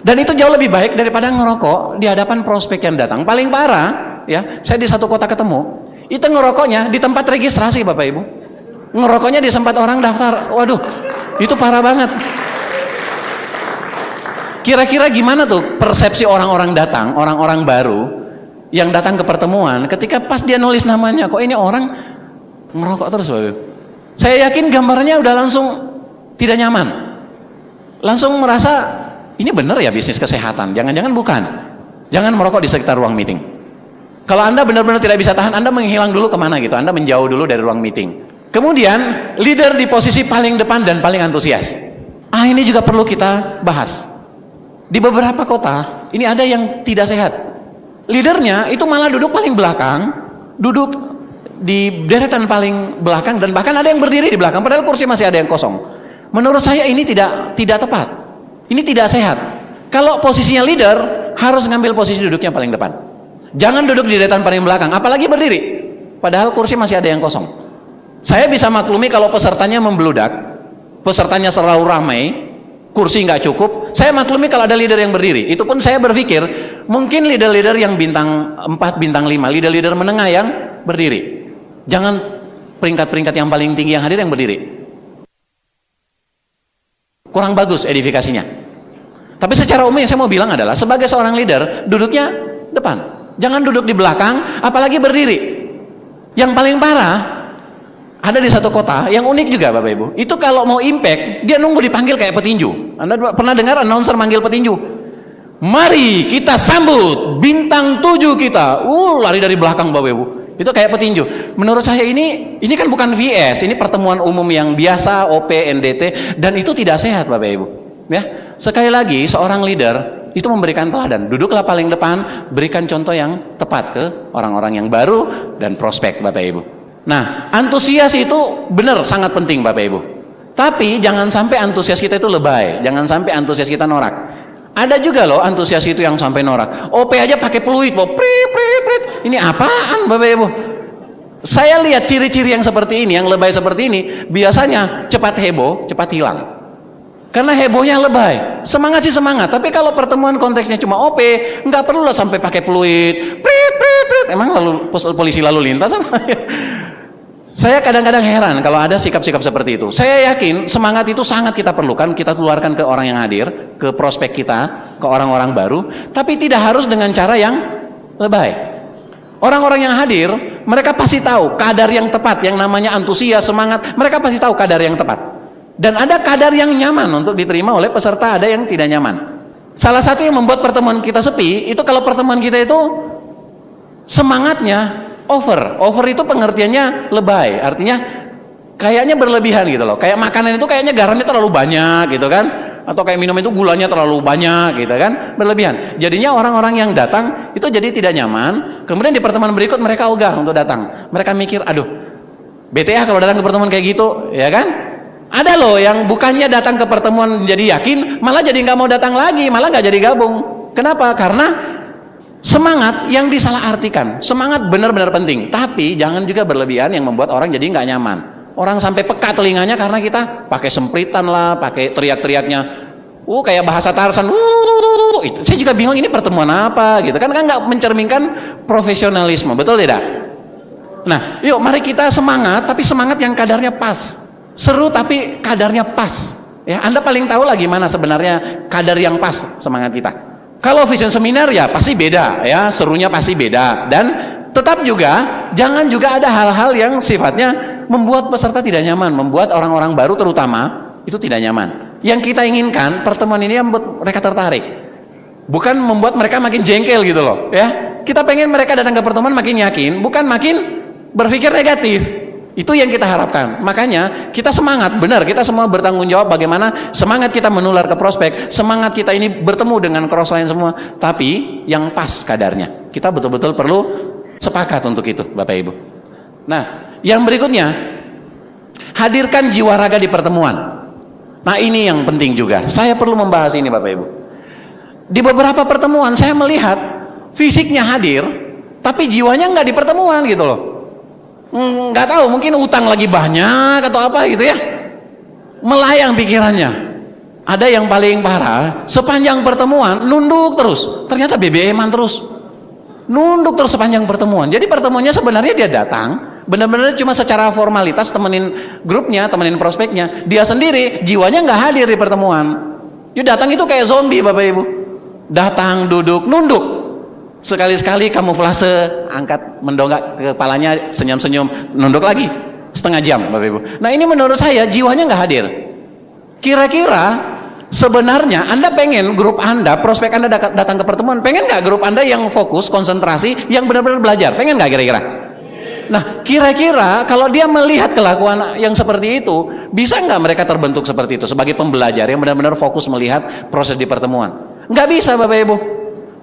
Dan itu jauh lebih baik daripada ngerokok di hadapan prospek yang datang. Paling parah, ya, saya di satu kota ketemu, itu ngerokoknya di tempat registrasi Bapak Ibu. Ngerokoknya di tempat orang daftar. Waduh, itu parah banget. Kira-kira gimana tuh persepsi orang-orang datang, orang-orang baru yang datang ke pertemuan, ketika pas dia nulis namanya, kok ini orang ngerokok terus Bapak Ibu. Saya yakin gambarnya udah langsung tidak nyaman. Langsung merasa ini benar ya bisnis kesehatan, jangan-jangan bukan. Jangan merokok di sekitar ruang meeting. Kalau Anda benar-benar tidak bisa tahan, Anda menghilang dulu kemana gitu, Anda menjauh dulu dari ruang meeting. Kemudian leader di posisi paling depan dan paling antusias. Ini juga perlu kita bahas. Di beberapa kota ini ada yang tidak sehat. Leadernya itu malah duduk paling belakang, duduk di deretan paling belakang, dan bahkan ada yang berdiri di belakang padahal kursi masih ada yang kosong. Menurut saya ini tidak tepat. Ini tidak sehat. Kalau posisinya leader harus ngambil posisi duduknya paling depan. Jangan duduk di deretan paling belakang, apalagi berdiri padahal kursi masih ada yang kosong. Saya bisa maklumi kalau pesertanya membludak, pesertanya selalu ramai, kursi nggak cukup. Saya maklumi kalau ada leader yang berdiri. Itu pun saya berpikir mungkin leader-leader yang bintang 4, bintang 5, leader-leader menengah yang berdiri. Jangan peringkat-peringkat yang paling tinggi yang hadir yang berdiri. Kurang bagus edifikasinya. Tapi secara umum yang saya mau bilang adalah sebagai seorang leader duduknya depan. Jangan duduk di belakang, apalagi berdiri. Yang paling parah ada di satu kota yang unik juga Bapak Ibu. Itu kalau mau impact, dia nunggu dipanggil kayak petinju. Anda pernah dengar announcer manggil petinju? Mari kita sambut bintang 7 kita. Lari dari belakang Bapak Ibu. Itu kayak petinju. Menurut saya ini kan bukan VS, ini pertemuan umum yang biasa, OP, NDT, dan itu tidak sehat Bapak Ibu. Ya, sekali lagi seorang leader itu memberikan teladan. Duduklah paling depan, berikan contoh yang tepat ke orang-orang yang baru dan prospek Bapak Ibu. Nah, antusias itu benar sangat penting Bapak Ibu. Tapi jangan sampai antusias kita itu lebay, jangan sampai antusias kita norak. Ada juga loh antusias itu yang sampai norak. OP aja pakai peluit, prit. Ini apaan Bapak Ibu? Saya lihat ciri-ciri yang seperti ini, yang lebay seperti ini, biasanya cepat heboh, cepat hilang. Karena hebohnya lebay. Semangat sih semangat, tapi kalau pertemuan konteksnya cuma OP, nggak perlu lah sampai pakai peluit, prit. Emang lalu polisi lalu lintas? Saya kadang-kadang heran kalau ada sikap-sikap seperti itu. Saya yakin semangat itu sangat kita perlukan, kita keluarkan ke orang yang hadir, ke prospek kita, ke orang-orang baru, tapi tidak harus dengan cara yang lebay. Orang-orang yang hadir, mereka pasti tahu kadar yang tepat, yang namanya antusias, semangat, mereka pasti tahu kadar yang tepat. Dan ada kadar yang nyaman untuk diterima oleh peserta, ada yang tidak nyaman. Salah satu yang membuat pertemuan kita sepi, itu kalau pertemuan kita itu semangatnya over itu pengertiannya lebay, artinya kayaknya berlebihan gitu loh. Kayak makanan itu kayaknya garamnya terlalu banyak gitu kan, atau kayak minum itu gulanya terlalu banyak gitu kan, berlebihan. Jadinya orang-orang yang datang itu jadi tidak nyaman. Kemudian di pertemuan berikut mereka ogah untuk datang. Mereka mikir, aduh, bete ya kalau datang ke pertemuan kayak gitu, ya kan? Ada loh yang bukannya datang ke pertemuan jadi yakin, malah jadi nggak mau datang lagi, malah nggak jadi gabung. Kenapa? Karena semangat yang disalahartikan. Semangat benar-benar penting, tapi jangan juga berlebihan yang membuat orang jadi nggak nyaman. Orang sampai peka telinganya karena kita pakai sempritan lah, pakai teriak-teriaknya, kayak bahasa Tarsan. Itu saya juga bingung ini pertemuan apa gitu kan nggak mencerminkan profesionalisme, betul tidak? Nah, yuk mari kita semangat, tapi semangat yang kadarnya pas. Seru tapi kadarnya pas. Ya, Anda paling tahu lah gimana sebenarnya kadar yang pas semangat kita. Kalau vision seminar ya pasti beda, ya serunya pasti beda, dan tetap juga jangan juga ada hal-hal yang sifatnya membuat peserta tidak nyaman, membuat orang-orang baru terutama itu tidak nyaman. Yang kita inginkan pertemuan ini membuat mereka tertarik, bukan membuat mereka makin jengkel gitu loh. Ya, kita pengen mereka datang ke pertemuan makin yakin, bukan makin berpikir negatif. Itu yang kita harapkan. Makanya kita semangat, benar, kita semua bertanggung jawab bagaimana semangat kita menular ke prospek, semangat kita ini bertemu dengan cross line semua, tapi yang pas kadarnya. Kita betul-betul perlu Sepakat untuk itu, Bapak Ibu. Nah, yang berikutnya, hadirkan jiwa raga di pertemuan. Nah, ini yang penting juga. Saya perlu membahas ini, Bapak Ibu. Di beberapa pertemuan saya melihat fisiknya hadir, tapi jiwanya nggak di pertemuan gitu loh. Nggak tahu, mungkin utang lagi banyak atau apa gitu ya. Melayang pikirannya. Ada yang paling parah, sepanjang pertemuan nunduk terus. Ternyata BBM-an terus. Nunduk terus sepanjang pertemuan. Jadi pertemuannya sebenarnya dia datang, benar-benar cuma secara formalitas temenin grupnya, temenin prospeknya. Dia sendiri jiwanya nggak hadir di pertemuan. Dia datang itu kayak zombie, Bapak Ibu. Datang, duduk, nunduk. Sekali-sekali kamuflase, angkat mendongak kepalanya, senyum-senyum, nunduk lagi. Setengah jam, Bapak Ibu. Nah, ini menurut saya jiwanya nggak hadir. Kira-kira sebenarnya Anda pengen grup Anda, prospek Anda datang ke pertemuan, pengen nggak grup Anda yang fokus, konsentrasi, yang benar-benar belajar? Pengen nggak kira-kira? Nah, kira-kira kalau dia melihat kelakuan yang seperti itu, bisa nggak mereka terbentuk seperti itu sebagai pembelajar yang benar-benar fokus melihat proses di pertemuan? Nggak bisa, Bapak Ibu.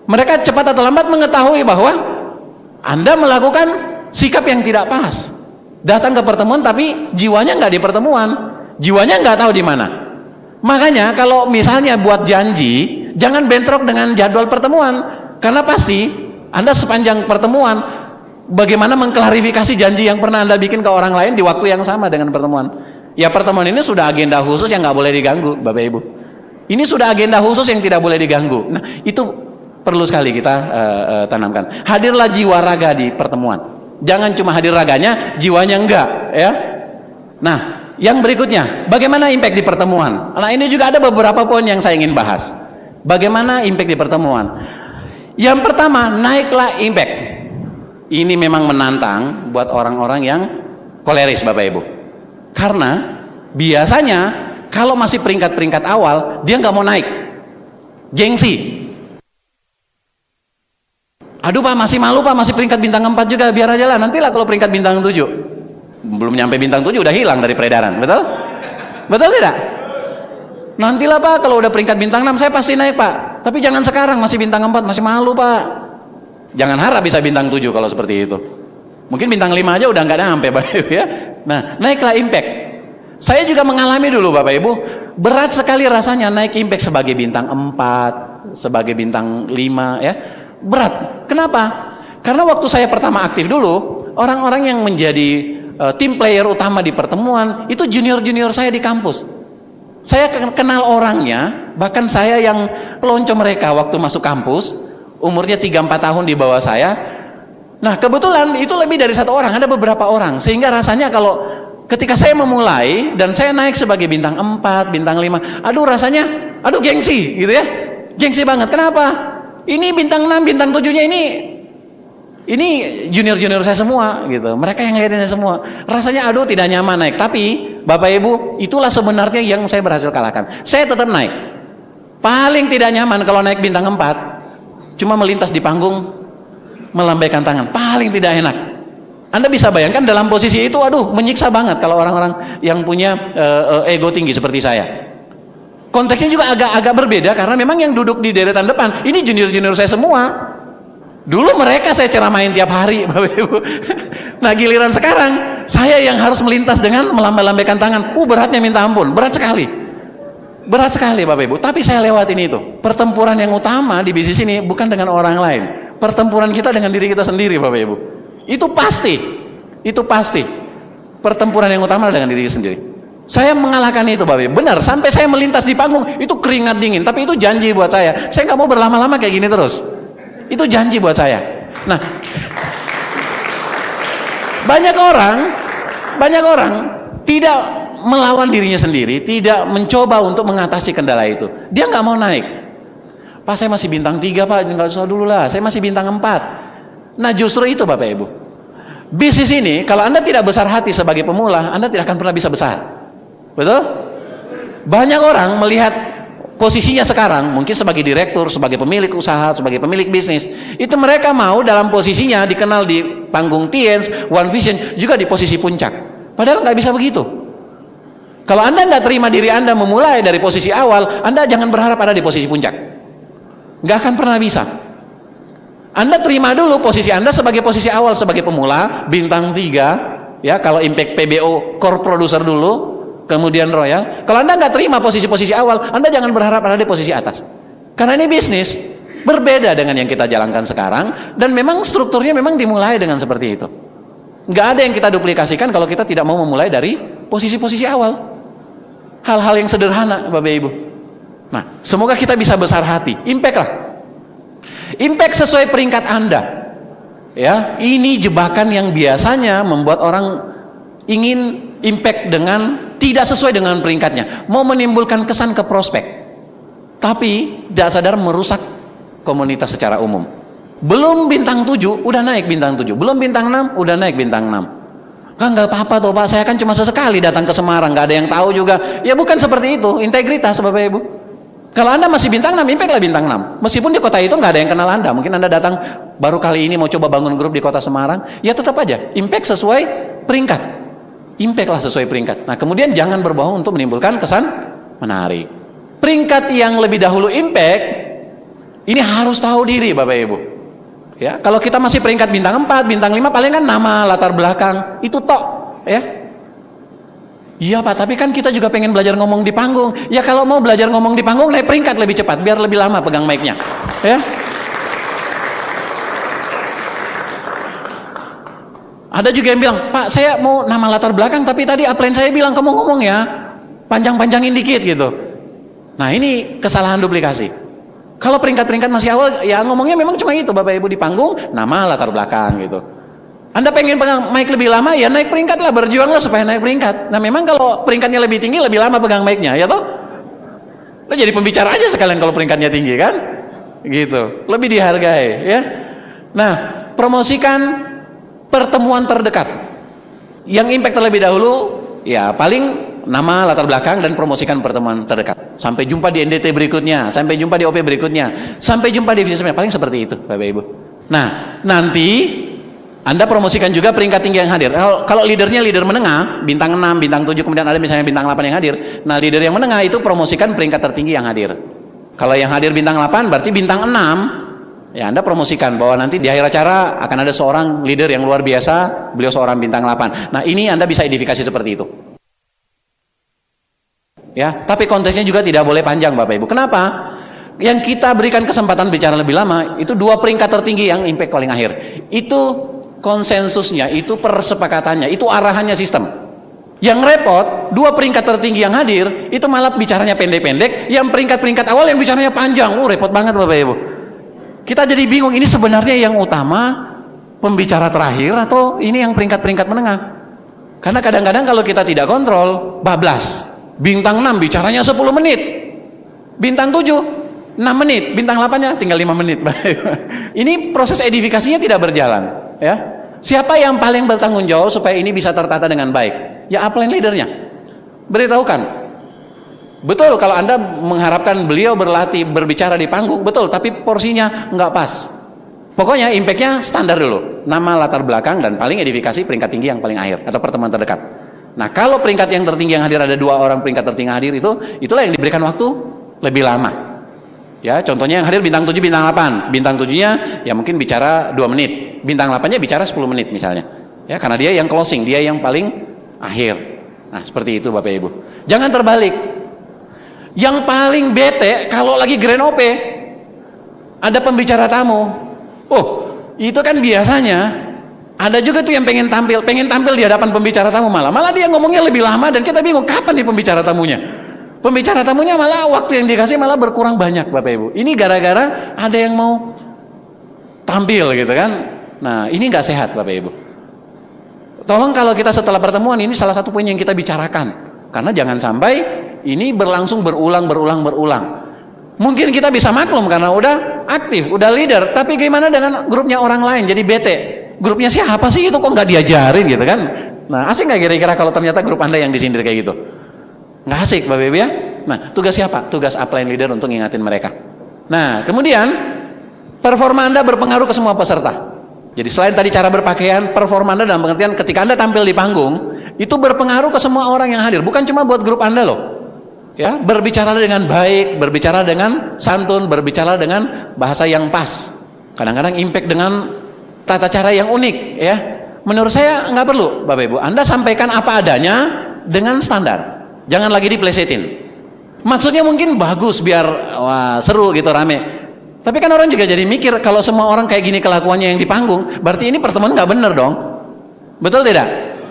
Mereka cepat atau lambat mengetahui bahwa Anda melakukan sikap yang tidak pas. Datang ke pertemuan tapi jiwanya nggak di pertemuan, jiwanya nggak tahu di mana. Makanya kalau misalnya buat janji, jangan bentrok dengan jadwal pertemuan, karena pasti Anda sepanjang pertemuan bagaimana mengklarifikasi janji yang pernah Anda bikin ke orang lain di waktu yang sama dengan pertemuan. Ya, pertemuan ini sudah agenda khusus yang nggak boleh diganggu, Bapak Ibu. Ini sudah agenda khusus yang tidak boleh diganggu. Nah, itu perlu sekali kita tanamkan. Hadirlah jiwa raga di pertemuan. Jangan cuma hadir raganya, jiwanya enggak, ya. Nah, yang berikutnya, bagaimana impact di pertemuan? Nah, ini juga ada beberapa poin yang saya ingin bahas. Bagaimana impact di pertemuan? Yang pertama, naiklah impact. Ini memang menantang buat orang-orang yang koleris, Bapak Ibu. Karena biasanya kalau masih peringkat-peringkat awal, dia nggak mau naik. Gengsi. Aduh Pak, masih malu Pak, masih peringkat bintang 4 juga, biar aja lah, nantilah kalau peringkat bintang 7. Belum nyampe bintang 7 udah hilang dari peredaran, betul? Betul tidak? Nantilah Pak, kalau udah peringkat bintang 6 saya pasti naik Pak. Tapi jangan sekarang, masih bintang 4, masih malu Pak. Jangan harap bisa bintang 7 kalau seperti itu. Mungkin bintang 5 aja udah nggak nyampe Bapak Ibu ya. Nah, naiklah impact. Saya juga mengalami dulu Bapak Ibu, berat sekali rasanya naik impact sebagai bintang 4, sebagai bintang 5 ya. Berat. Kenapa? Karena waktu saya pertama aktif dulu, orang-orang yang menjadi tim player utama di pertemuan itu junior-junior saya di kampus. Saya kenal orangnya, bahkan saya yang pelonco mereka waktu masuk kampus, umurnya 3-4 tahun di bawah saya. Nah, kebetulan itu lebih dari 1 orang, ada beberapa orang. Sehingga rasanya kalau ketika saya memulai dan saya naik sebagai bintang 4, bintang 5, aduh rasanya, aduh gengsi gitu ya. Gengsi banget. Kenapa? Ini bintang 6, bintang 7-nya ini junior-junior saya semua gitu. Mereka yang ngeliatin saya semua. Rasanya aduh tidak nyaman naik. Tapi Bapak Ibu, itulah sebenarnya yang saya berhasil kalahkan. Saya tetap naik. Paling tidak nyaman kalau naik bintang 4, cuma melintas di panggung, melambaikan tangan. Paling tidak enak. Anda bisa bayangkan dalam posisi itu, aduh menyiksa banget kalau orang-orang yang punya ego tinggi seperti saya. Konteksnya juga agak berbeda karena memang yang duduk di deretan depan ini junior-junior saya semua. Dulu mereka saya ceramain tiap hari, Bapak Ibu. Nah, giliran sekarang saya yang harus melintas dengan melambai-lambaikan tangan. Beratnya minta ampun, berat sekali. Berat sekali Bapak Ibu, tapi saya lewatin itu. Pertempuran yang utama di bisnis ini bukan dengan orang lain. Pertempuran kita dengan diri kita sendiri, Bapak Ibu. Itu pasti. Itu pasti. Pertempuran yang utama dengan diri sendiri. Saya mengalahkan itu Bapak Ibu. Benar, sampai saya melintas di panggung itu keringat dingin, tapi itu janji buat saya. Saya nggak mau berlama-lama kayak gini terus. Itu janji buat saya. Nah, banyak orang tidak melawan dirinya sendiri, tidak mencoba untuk mengatasi kendala itu. Dia nggak mau naik. Pak, saya masih bintang 3 Pak, nggak usah dulu lah. Saya masih bintang 4. Nah, justru itu Bapak Ibu. Bisnis ini, kalau Anda tidak besar hati sebagai pemula, Anda tidak akan pernah bisa besar. Betul? Banyak orang melihat posisinya sekarang, mungkin sebagai direktur, sebagai pemilik usaha, sebagai pemilik bisnis, itu mereka mau dalam posisinya dikenal di panggung Tiens, One Vision, juga di posisi puncak. Padahal nggak bisa begitu. Kalau Anda nggak terima diri Anda memulai dari posisi awal, Anda jangan berharap ada di posisi puncak. Nggak akan pernah bisa. Anda terima dulu posisi Anda sebagai posisi awal, sebagai pemula, bintang 3, ya, kalau Impact PBO core producer dulu, kemudian Royal. Kalau Anda nggak terima posisi-posisi awal, Anda jangan berharap ada di posisi atas. Karena ini bisnis, berbeda dengan yang kita jalankan sekarang, dan memang strukturnya memang dimulai dengan seperti itu. Nggak ada yang kita duplikasikan kalau kita tidak mau memulai dari posisi-posisi awal. Hal-hal yang sederhana, Bapak Ibu. Nah, semoga kita bisa besar hati. Impact lah. Impact sesuai peringkat Anda. Ya, ini jebakan yang biasanya membuat orang ingin impact dengan tidak sesuai dengan peringkatnya, mau menimbulkan kesan ke prospek, tapi tidak sadar merusak komunitas secara umum. Belum bintang 7 udah naik bintang 7, belum bintang 6 udah naik bintang 6. Kan nggak apa-apa toh Pak, saya kan cuma sesekali datang ke Semarang, nggak ada yang tahu juga. Ya bukan seperti itu, integritas Bapak Ibu. Kalau Anda masih bintang 6, impact lah bintang 6. Meskipun di kota itu nggak ada yang kenal Anda. Mungkin Anda datang baru kali ini mau coba bangun grup di kota Semarang. Ya tetap aja, impact sesuai peringkat. Impact lah sesuai peringkat. Nah kemudian jangan berbohong untuk menimbulkan kesan menarik. Peringkat yang lebih dahulu impact, ini harus tahu diri Bapak Ibu. Ya, kalau kita masih peringkat bintang 4, bintang 5, paling kan nama, latar belakang. Itu tok. Ya. Iya Pak, tapi kan kita juga pengen belajar ngomong di panggung. Ya kalau mau belajar ngomong di panggung, naik peringkat lebih cepat, biar lebih lama pegang mic-nya. Ya. Ada juga yang bilang, Pak saya mau nama latar belakang, tapi tadi upline saya bilang, kamu ngomong ya, panjang-panjangin dikit gitu. Nah ini kesalahan duplikasi. Kalau peringkat-peringkat masih awal, ya ngomongnya memang cuma itu, Bapak Ibu di panggung, nama latar belakang gitu. Anda pengen pegang mic lebih lama, ya naik peringkat lah, berjuanglah supaya naik peringkat. Nah memang kalau peringkatnya lebih tinggi, lebih lama pegang mic-nya, ya toh? Nah, jadi pembicara aja sekalian kalau peringkatnya tinggi kan? Gitu, lebih dihargai ya. Nah, promosikan pertemuan terdekat. Yang impact terlebih dahulu, ya paling nama, latar belakang, dan promosikan pertemuan terdekat. Sampai jumpa di NDT berikutnya, sampai jumpa di OP berikutnya, sampai jumpa di visum, paling seperti itu Bapak Ibu. Nah, nanti Anda promosikan juga peringkat tinggi yang hadir. Kalau leadernya leader menengah, bintang 6, bintang 7, kemudian ada misalnya bintang 8 yang hadir. Nah, leader yang menengah itu promosikan peringkat tertinggi yang hadir. Kalau yang hadir bintang 8, berarti bintang 6. Ya, Anda promosikan bahwa nanti di akhir acara akan ada seorang leader yang luar biasa, beliau seorang bintang 8. Nah, ini Anda bisa edifikasi seperti itu. Ya, tapi konteksnya juga tidak boleh panjang Bapak Ibu. Kenapa? Yang kita berikan kesempatan bicara lebih lama, itu 2 peringkat tertinggi yang impact paling akhir. Itu konsensusnya, itu persepakatannya, itu arahannya sistem. Yang repot, 2 peringkat tertinggi yang hadir, itu malah bicaranya pendek-pendek, yang peringkat-peringkat awal yang bicaranya panjang. Repot banget Bapak Ibu. Kita jadi bingung, ini sebenarnya yang utama pembicara terakhir atau ini yang peringkat-peringkat menengah. Karena kadang-kadang kalau kita tidak kontrol, bablas. Bintang 6 bicaranya 10 menit. Bintang 7 6 menit, bintang 8-nya tinggal 5 menit. Ini proses edifikasinya tidak berjalan, ya. Siapa yang paling bertanggung jawab supaya ini bisa tertata dengan baik? Ya upline leadernya. Beritahukan. Betul kalau Anda mengharapkan beliau berlatih berbicara di panggung, betul, tapi porsinya nggak pas. Pokoknya impactnya standar dulu, nama, latar belakang, dan paling edifikasi peringkat tinggi yang paling akhir atau pertemuan terdekat. Nah kalau peringkat yang tertinggi yang hadir ada 2 orang peringkat tertinggi hadir, itulah yang diberikan waktu lebih lama. Ya, contohnya yang hadir bintang 7, bintang 8. Bintang 7-nya ya mungkin bicara 2 menit. Bintang 8-nya bicara 10 menit misalnya. Ya, karena dia yang closing, dia yang paling akhir. Nah, seperti itu Bapak Ibu. Jangan terbalik. Yang paling bete kalau lagi grand OP ada pembicara tamu. Oh, itu kan biasanya ada juga tuh yang pengen tampil di hadapan pembicara tamu, malah dia ngomongnya lebih lama dan kita bingung kapan nih pembicara tamunya. Pembicara tamunya malah waktu yang dikasih malah berkurang banyak Bapak Ibu. Ini gara-gara ada yang mau tampil gitu kan. Nah ini nggak sehat Bapak Ibu. Tolong kalau kita setelah pertemuan, ini salah satu poin yang kita bicarakan. Karena jangan sampai ini berlangsung berulang. Mungkin kita bisa maklum karena udah aktif, udah leader. Tapi gimana dengan grupnya orang lain jadi bete. Grupnya siapa sih itu kok nggak diajarin gitu kan. Nah asik nggak kira-kira kalau ternyata grup Anda yang disindir kayak gitu? Nggak asik Bapak Ibu ya. Nah tugas siapa? Tugas upline leader untuk ngingatin mereka. Nah kemudian performa Anda berpengaruh ke semua peserta. Jadi selain tadi cara berpakaian, performa Anda dalam pengertian ketika Anda tampil di panggung itu berpengaruh ke semua orang yang hadir, bukan cuma buat grup Anda loh. Ya, berbicara dengan baik, berbicara dengan santun, berbicara dengan bahasa yang pas. Kadang-kadang impact dengan tata cara yang unik ya. Menurut saya nggak perlu, Bapak Ibu. Anda sampaikan apa adanya dengan standar. Jangan lagi diplesetin. Maksudnya mungkin bagus biar wah, seru gitu, rame. Tapi kan orang juga jadi mikir kalau semua orang kayak gini kelakuannya yang di panggung, berarti ini pertemuan nggak bener dong. Betul tidak?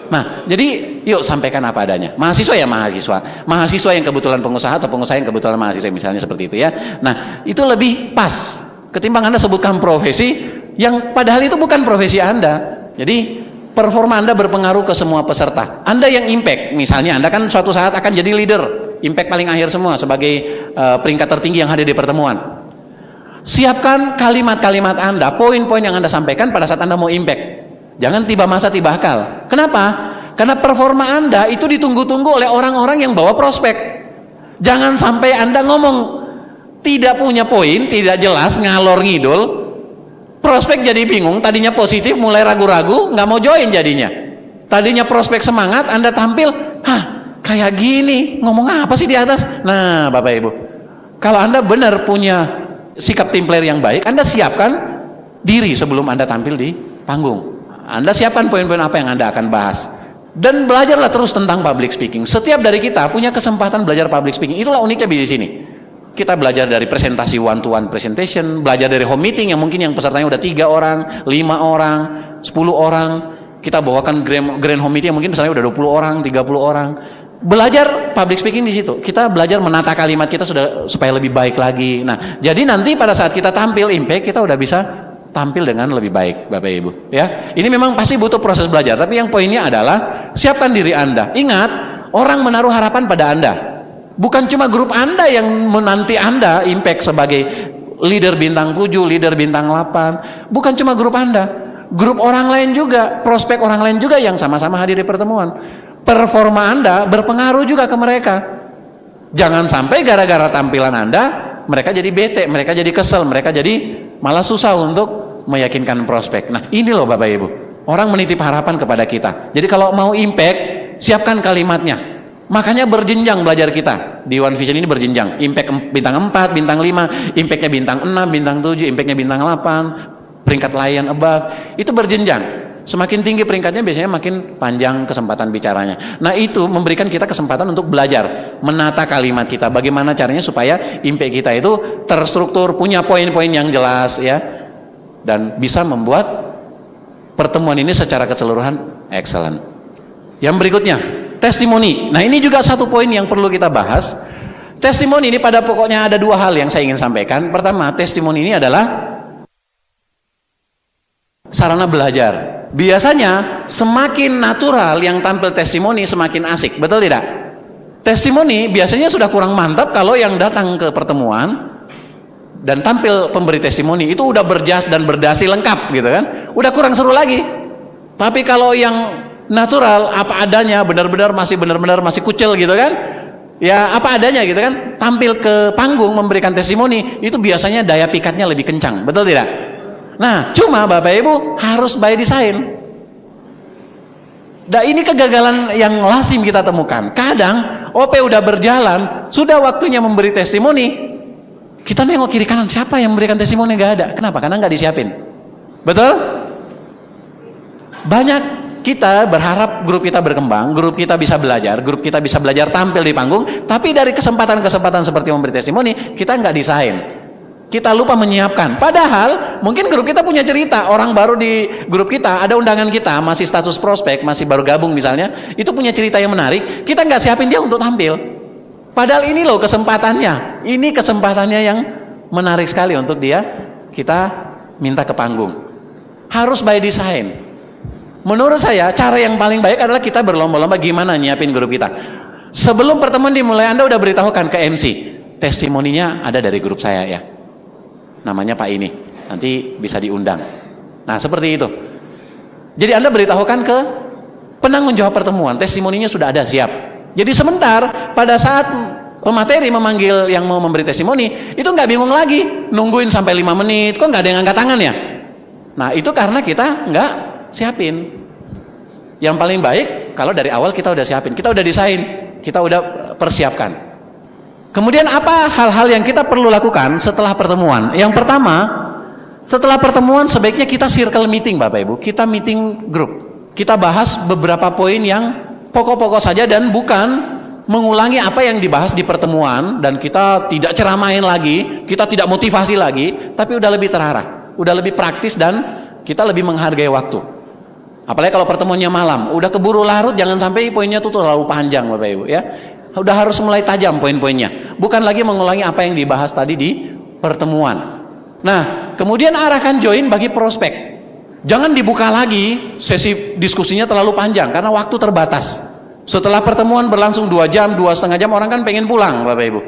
Nah, jadi yuk sampaikan apa adanya. Mahasiswa ya mahasiswa. Mahasiswa yang kebetulan pengusaha atau pengusaha yang kebetulan mahasiswa, misalnya seperti itu ya. Nah, itu lebih pas ketimbang Anda sebutkan profesi yang padahal itu bukan profesi Anda. Jadi performa Anda berpengaruh ke semua peserta. Anda yang impact, misalnya Anda kan suatu saat akan jadi leader, impact paling akhir semua sebagai peringkat tertinggi yang hadir di pertemuan. Siapkan kalimat-kalimat Anda, poin-poin yang Anda sampaikan pada saat Anda mau impact. Jangan tiba masa tiba akal. Kenapa? Karena performa Anda itu ditunggu-tunggu oleh orang-orang yang bawa prospek. Jangan sampai Anda ngomong tidak punya poin, tidak jelas, ngalor ngidul. Prospek jadi bingung, tadinya positif mulai ragu-ragu, nggak mau join jadinya. Tadinya prospek semangat, Anda tampil, kayak gini, ngomong apa sih di atas? Nah, Bapak Ibu, kalau Anda benar punya sikap tim player yang baik, Anda siapkan diri sebelum Anda tampil di panggung. Anda siapkan poin-poin apa yang Anda akan bahas. Dan belajarlah terus tentang public speaking. Setiap dari kita punya kesempatan belajar public speaking. Itulah uniknya di sini. Kita belajar dari presentasi one-to-one presentation, belajar dari home meeting yang mungkin yang pesertanya udah 3 orang, 5 orang, 10 orang. Kita bawakan grand home meeting yang mungkin misalnya udah 20 orang, 30 orang. Belajar public speaking di situ. Kita belajar menata kalimat kita supaya lebih baik lagi. Nah, jadi nanti pada saat kita tampil impact, kita udah bisa tampil dengan lebih baik, Bapak Ibu. Ya, ini memang pasti butuh proses belajar. Tapi yang poinnya adalah siapkan diri Anda. Ingat, orang menaruh harapan pada Anda. Bukan cuma grup Anda yang menanti Anda impact sebagai leader bintang 7, leader bintang 8. Bukan cuma grup Anda, grup orang lain juga, prospek orang lain juga yang sama-sama hadir di pertemuan. Performa Anda berpengaruh juga ke mereka. Jangan sampai gara-gara tampilan Anda, mereka jadi bete, mereka jadi kesel, mereka jadi malah susah untuk meyakinkan prospek. Nah, ini loh Bapak Ibu, orang menitip harapan kepada kita. Jadi kalau mau impact, siapkan kalimatnya. Makanya berjenjang belajar kita. Di One Vision ini berjenjang. Impact bintang 4, bintang 5, impactnya bintang 6, bintang 7, impactnya bintang 8, peringkat Lion above. Itu berjenjang. Semakin tinggi peringkatnya biasanya makin panjang kesempatan bicaranya. Nah, itu memberikan kita kesempatan untuk belajar menata kalimat kita. Bagaimana caranya supaya impact kita itu terstruktur, punya poin-poin yang jelas ya. Dan bisa membuat pertemuan ini secara keseluruhan excellent. Yang berikutnya, testimoni. Nah, ini juga satu poin yang perlu kita bahas. Testimoni ini pada pokoknya ada 2 hal yang saya ingin sampaikan. Pertama, testimoni ini adalah sarana belajar. Biasanya semakin natural yang tampil testimoni semakin asik, betul tidak? Testimoni biasanya sudah kurang mantap kalau yang datang ke pertemuan dan tampil pemberi testimoni itu udah berjas dan berdasi lengkap gitu kan, udah kurang seru lagi. Tapi kalau yang natural apa adanya, benar-benar masih kucel gitu kan, ya apa adanya gitu kan, tampil ke panggung memberikan testimoni itu biasanya daya pikatnya lebih kencang, betul tidak? Nah, cuma Bapak Ibu harus by design. Nah, ini kegagalan yang lazim kita temukan. Kadang OP udah berjalan, sudah waktunya memberi testimoni, kita nengok kiri kanan, siapa yang memberikan testimoni? Gak ada. Kenapa? Karena nggak disiapin. Betul? Banyak kita berharap grup kita berkembang, grup kita bisa belajar tampil di panggung, tapi dari kesempatan-kesempatan seperti memberi testimoni, kita nggak desain. Kita lupa menyiapkan. Padahal mungkin grup kita punya cerita, orang baru di grup kita, ada undangan kita, masih status prospek, masih baru gabung misalnya, itu punya cerita yang menarik, kita nggak siapin dia untuk tampil. Padahal ini loh kesempatannya, ini kesempatannya yang menarik sekali untuk dia, kita minta ke panggung. Harus by design. Menurut saya cara yang paling baik adalah kita berlomba-lomba gimana nyiapin grup kita. Sebelum pertemuan dimulai, Anda udah beritahukan ke MC, testimoninya ada dari grup saya ya, namanya Pak ini, nanti bisa diundang. Nah, seperti itu. Jadi Anda beritahukan ke penanggung jawab pertemuan, testimoninya sudah ada, siap. Jadi sebentar pada saat pemateri memanggil yang mau memberi testimoni, itu nggak bingung lagi, nungguin sampai 5 menit, kok nggak ada yang angkat tangan ya? Nah, itu karena kita nggak siapin. Yang paling baik kalau dari awal kita udah siapin, kita udah desain, kita udah persiapkan. Kemudian apa hal-hal yang kita perlu lakukan setelah pertemuan? Yang pertama, Setelah pertemuan sebaiknya kita circle meeting Bapak Ibu, kita meeting group. Kita bahas beberapa poin yang pokok-pokok saja dan bukan mengulangi apa yang dibahas di pertemuan, dan kita tidak ceramain lagi, kita tidak motivasi lagi, tapi udah lebih terarah, udah lebih praktis dan kita lebih menghargai waktu. Apalagi kalau pertemuannya malam, udah keburu larut, jangan sampai poinnya tuh terlalu panjang Bapak Ibu ya. Udah harus mulai tajam poin-poinnya, bukan lagi mengulangi apa yang dibahas tadi di pertemuan. Nah, kemudian arahkan join bagi prospek. Jangan dibuka lagi sesi diskusinya terlalu panjang karena waktu terbatas. Setelah pertemuan berlangsung 2 jam, 2,5 jam, orang kan pengen pulang Bapak Ibu.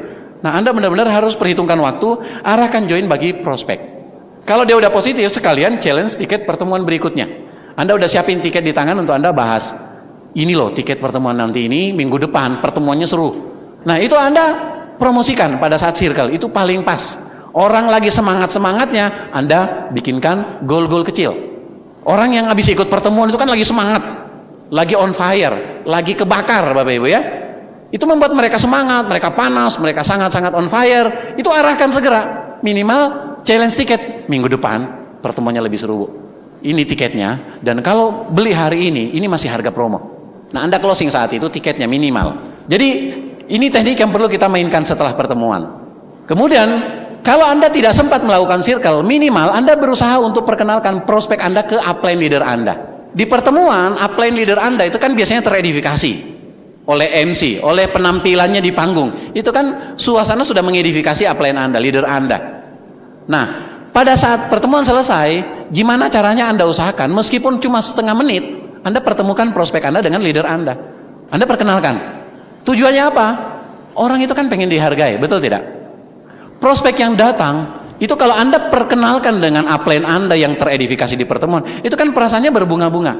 Nah, Anda benar-benar harus perhitungkan waktu, arahkan join bagi prospek. Kalau dia udah positif, sekalian challenge tiket pertemuan berikutnya. Anda udah siapin tiket di tangan untuk Anda bahas. Ini loh tiket pertemuan nanti ini, minggu depan pertemuannya seru. Nah, itu Anda promosikan pada saat circle, itu paling pas. Orang lagi semangat-semangatnya, Anda bikinkan goal-goal kecil. Orang yang habis ikut pertemuan itu kan lagi semangat, lagi on fire, lagi kebakar Bapak Ibu ya. Itu membuat mereka semangat, mereka panas, mereka sangat-sangat on fire. Itu arahkan segera, minimal challenge tiket. Minggu depan pertemuannya lebih seru Bu. Ini tiketnya, dan kalau beli hari ini masih harga promo. Nah, Anda closing saat itu tiketnya minimal. Jadi ini teknik yang perlu kita mainkan setelah pertemuan. Kemudian kalau Anda tidak sempat melakukan circle, minimal Anda berusaha untuk perkenalkan prospek Anda ke upline leader Anda. Di pertemuan, upline leader Anda itu kan biasanya teredifikasi oleh MC, oleh penampilannya di panggung. Itu kan suasana sudah mengedifikasi upline Anda, leader Anda. Nah, pada saat pertemuan selesai, gimana caranya Anda usahakan, meskipun cuma setengah menit, Anda pertemukan prospek Anda dengan leader Anda. Anda perkenalkan. Tujuannya apa? Orang itu kan pengen dihargai, betul tidak? Prospek yang datang itu kalau Anda perkenalkan dengan upline Anda yang teredifikasi di pertemuan, itu kan perasaannya berbunga-bunga,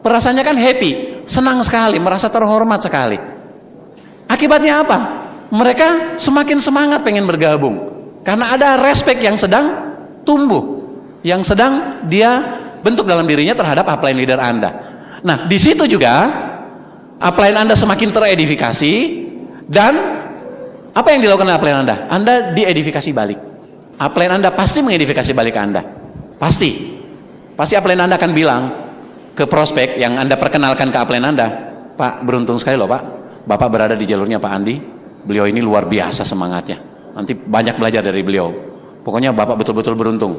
perasaannya kan happy, senang sekali, merasa terhormat sekali. Akibatnya apa? Mereka semakin semangat pengen bergabung karena ada respect yang sedang tumbuh, yang sedang dia bentuk dalam dirinya terhadap upline leader Anda. Nah, di situ juga upline Anda semakin teredifikasi, dan apa yang dilakukan upline Anda? Anda diedifikasi balik. Upline Anda pasti mengedifikasi balik ke Anda. Pasti upline Anda akan bilang ke prospek yang Anda perkenalkan ke upline Anda, Pak, beruntung sekali loh Pak, Bapak berada di jalurnya Pak Andi. Beliau ini luar biasa semangatnya. Nanti banyak belajar dari beliau. Pokoknya Bapak betul-betul beruntung.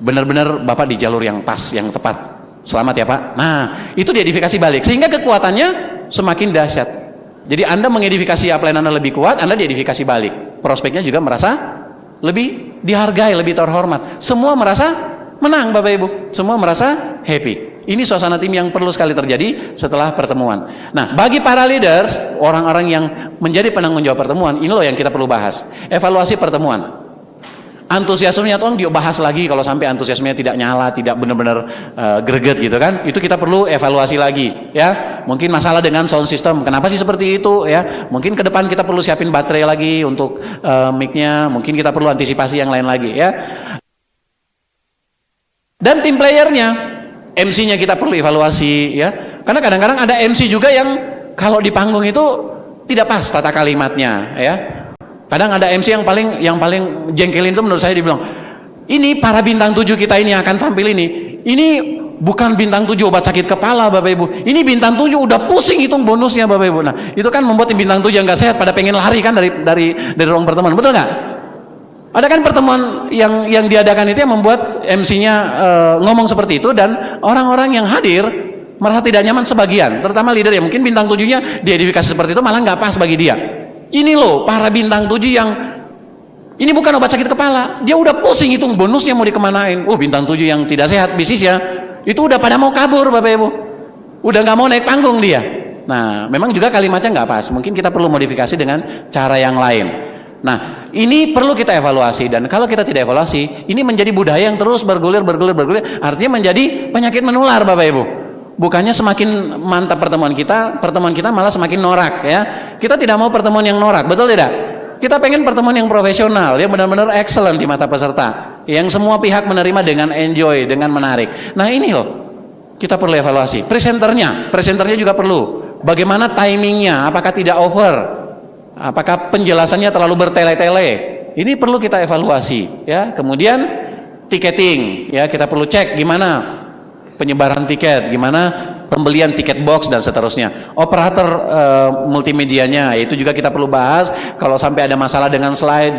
Benar-benar Bapak di jalur yang pas, yang tepat. Selamat ya Pak. Nah, itu diedifikasi balik sehingga kekuatannya semakin dahsyat. Jadi Anda mengedifikasi upline Anda lebih kuat, Anda diedifikasi balik. Prospeknya juga merasa lebih dihargai, lebih terhormat. Semua merasa menang Bapak Ibu. Semua merasa happy. Ini suasana tim yang perlu sekali terjadi setelah pertemuan. Nah, bagi para leaders, orang-orang yang menjadi penanggung jawab pertemuan, ini loh yang kita perlu bahas. Evaluasi pertemuan. Antusiasmenya tolong dibahas lagi. Kalau sampai antusiasmenya tidak nyala, tidak benar-benar greget gitu kan, itu kita perlu evaluasi lagi ya. Mungkin masalah dengan sound system, kenapa sih seperti itu ya. Mungkin ke depan kita perlu siapin baterai lagi untuk mic-nya. Mungkin kita perlu antisipasi yang lain lagi ya. Dan tim playernya, MC-nya kita perlu evaluasi ya. Karena kadang-kadang ada MC juga yang kalau di panggung itu tidak pas tata kalimatnya ya. Kadang ada MC yang paling jengkelin itu menurut saya, dibilang, ini para bintang 7 kita ini akan tampil ini bukan bintang 7 obat sakit kepala Bapak Ibu, ini bintang 7 udah pusing hitung bonusnya Bapak Ibu. Nah, itu kan membuat tim bintang 7 yang gak sehat pada pengen lari kan dari ruang pertemuan, betul nggak? Ada kan pertemuan yang diadakan itu yang membuat MC-nya ngomong seperti itu, dan orang-orang yang hadir merasa tidak nyaman sebagian, terutama leader yang mungkin bintang 7-nya diedifikasi seperti itu malah nggak pas bagi dia. Ini loh para bintang 7 yang ini bukan obat sakit kepala, dia udah pusing hitung bonusnya mau dikemanain. Bintang 7 yang tidak sehat bisnisnya itu udah pada mau kabur Bapak Ibu, udah nggak mau naik panggung dia. Nah, memang juga kalimatnya nggak pas, mungkin kita perlu modifikasi dengan cara yang lain. Nah, ini perlu kita evaluasi, dan kalau kita tidak evaluasi, ini menjadi budaya yang terus bergulir, artinya menjadi penyakit menular Bapak Ibu. Bukannya semakin mantap pertemuan kita malah semakin norak ya. Kita tidak mau pertemuan yang norak, betul tidak? Kita pengen pertemuan yang profesional, yang benar-benar excellent di mata peserta, yang semua pihak menerima dengan enjoy, dengan menarik. Nah, ini loh, kita perlu evaluasi. Presenternya juga perlu. Bagaimana timingnya? Apakah tidak over? Apakah penjelasannya terlalu bertele-tele? Ini perlu kita evaluasi ya. Kemudian tiketing, ya kita perlu cek gimana penyebaran tiket, gimana pembelian tiket box dan seterusnya. Operator multimedianya itu juga kita perlu bahas. Kalau sampai ada masalah dengan slide,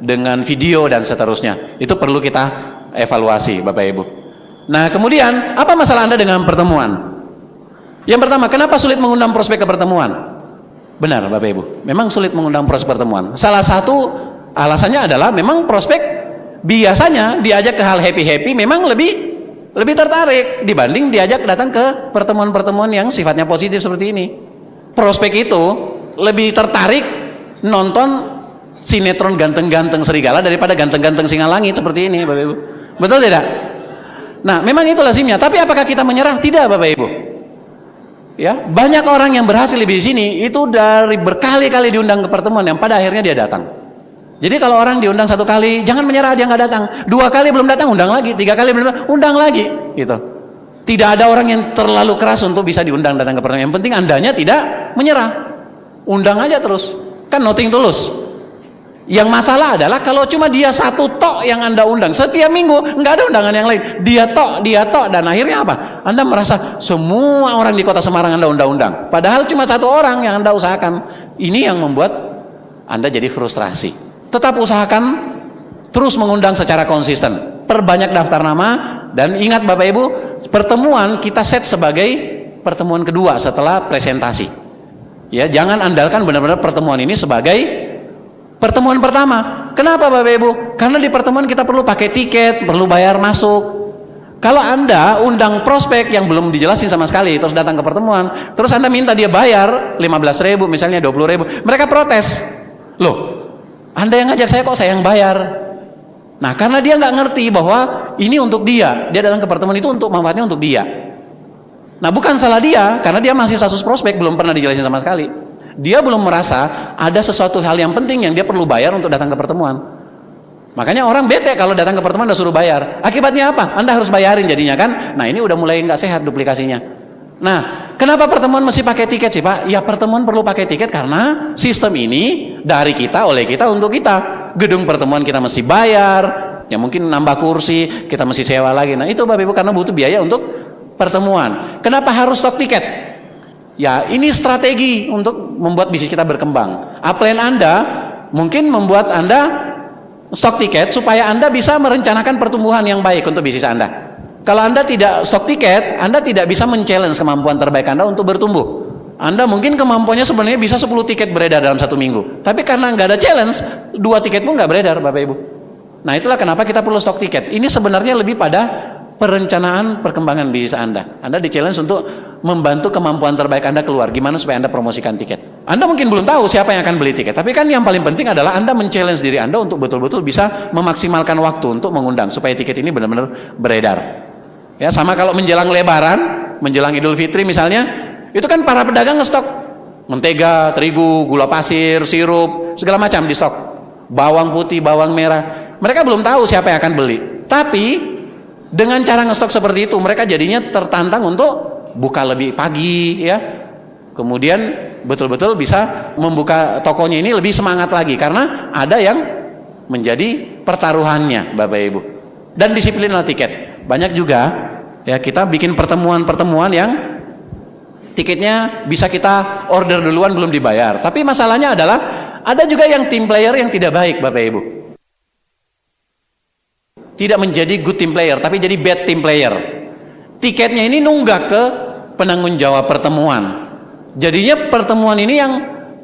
dengan video dan seterusnya, itu perlu kita evaluasi, Bapak Ibu. Nah, kemudian apa masalah Anda dengan pertemuan? Yang pertama, kenapa sulit mengundang prospek ke pertemuan? Benar, Bapak Ibu, memang sulit mengundang prospek pertemuan. Salah satu alasannya adalah memang prospek biasanya diajak ke hal happy-happy memang lebih tertarik dibanding diajak datang ke pertemuan-pertemuan yang sifatnya positif seperti ini. Prospek itu lebih tertarik nonton sinetron ganteng-ganteng serigala daripada ganteng-ganteng singa langit seperti ini, Bapak Ibu. Betul tidak? Nah, memang itu lazimnya. Tapi apakah kita menyerah? Tidak, Bapak Ibu. Ya, banyak orang yang berhasil di sini itu dari berkali-kali diundang ke pertemuan yang pada akhirnya dia datang. Jadi kalau orang diundang satu kali, jangan menyerah, dia nggak datang. 2 kali belum datang, undang lagi. 3 kali belum datang, undang lagi. Gitu. Tidak ada orang yang terlalu keras untuk bisa diundang datang ke pertemuan. Yang penting andanya tidak menyerah. Undang aja terus. Kan nothing tulus. Yang masalah adalah kalau cuma dia satu tok yang Anda undang setiap minggu, nggak ada undangan yang lain. Dia tok, dan akhirnya apa? Anda merasa semua orang di kota Semarang Anda undang-undang. Padahal cuma satu orang yang Anda usahakan. Ini yang membuat Anda jadi frustrasi. Tetap usahakan terus mengundang secara konsisten. Perbanyak daftar nama, dan ingat Bapak Ibu, pertemuan kita set sebagai pertemuan kedua setelah presentasi. Ya, jangan andalkan benar-benar pertemuan ini sebagai pertemuan pertama. Kenapa Bapak Ibu? Karena di pertemuan kita perlu pakai tiket, perlu bayar masuk. Kalau Anda undang prospek yang belum dijelasin sama sekali, terus datang ke pertemuan, terus Anda minta dia bayar 15.000 misalnya, 20.000, mereka protes. Loh, Anda yang ngajak saya kok saya yang bayar? Nah, karena dia nggak ngerti bahwa ini untuk dia datang ke pertemuan itu untuk manfaatnya untuk dia. Nah, bukan salah dia, karena dia masih status prospek, belum pernah dijelasin sama sekali. Dia belum merasa ada sesuatu hal yang penting yang dia perlu bayar untuk datang ke pertemuan. Makanya orang bete kalau datang ke pertemuan udah suruh bayar. Akibatnya apa? Anda harus bayarin jadinya kan. Nah, ini udah mulai nggak sehat duplikasinya. Nah, kenapa pertemuan mesti pakai tiket sih Pak? Ya, pertemuan perlu pakai tiket karena sistem ini dari kita, oleh kita, untuk kita. Gedung pertemuan kita mesti bayar, ya mungkin nambah kursi, kita mesti sewa lagi. Nah, itu Bapak Ibu karena butuh biaya untuk pertemuan. Kenapa harus stok tiket? Ya, ini strategi untuk membuat bisnis kita berkembang. Upline Anda mungkin membuat Anda stok tiket supaya Anda bisa merencanakan pertumbuhan yang baik untuk bisnis Anda. Kalau Anda tidak stok tiket, Anda tidak bisa men-challenge kemampuan terbaik Anda untuk bertumbuh. Anda mungkin kemampuannya sebenarnya bisa 10 tiket beredar dalam 1 minggu. Tapi karena nggak ada challenge, 2 tiket pun nggak beredar, Bapak Ibu. Nah, itulah kenapa kita perlu stok tiket. Ini sebenarnya lebih pada perencanaan perkembangan bisnis Anda. Anda di-challenge untuk membantu kemampuan terbaik Anda keluar. Gimana supaya Anda promosikan tiket. Anda mungkin belum tahu siapa yang akan beli tiket. Tapi kan yang paling penting adalah Anda men-challenge diri Anda untuk betul-betul bisa memaksimalkan waktu untuk mengundang. Supaya tiket ini benar-benar beredar. Ya, sama kalau menjelang Lebaran, menjelang Idul Fitri misalnya, itu kan para pedagang ngestok mentega, terigu, gula pasir, sirup, segala macam di stok. Bawang putih, bawang merah. Mereka belum tahu siapa yang akan beli. Tapi dengan cara ngestok seperti itu, mereka jadinya tertantang untuk buka lebih pagi, ya. Kemudian betul-betul bisa membuka tokonya ini lebih semangat lagi karena ada yang menjadi pertaruhannya, Bapak Ibu. Dan disiplinlah tiket. Banyak juga ya kita bikin pertemuan-pertemuan yang tiketnya bisa kita order duluan belum dibayar. Tapi masalahnya adalah ada juga yang team player yang tidak baik, Bapak Ibu. Tidak menjadi good team player, tapi jadi bad team player. Tiketnya ini nunggak ke penanggung jawab pertemuan. Jadinya pertemuan ini yang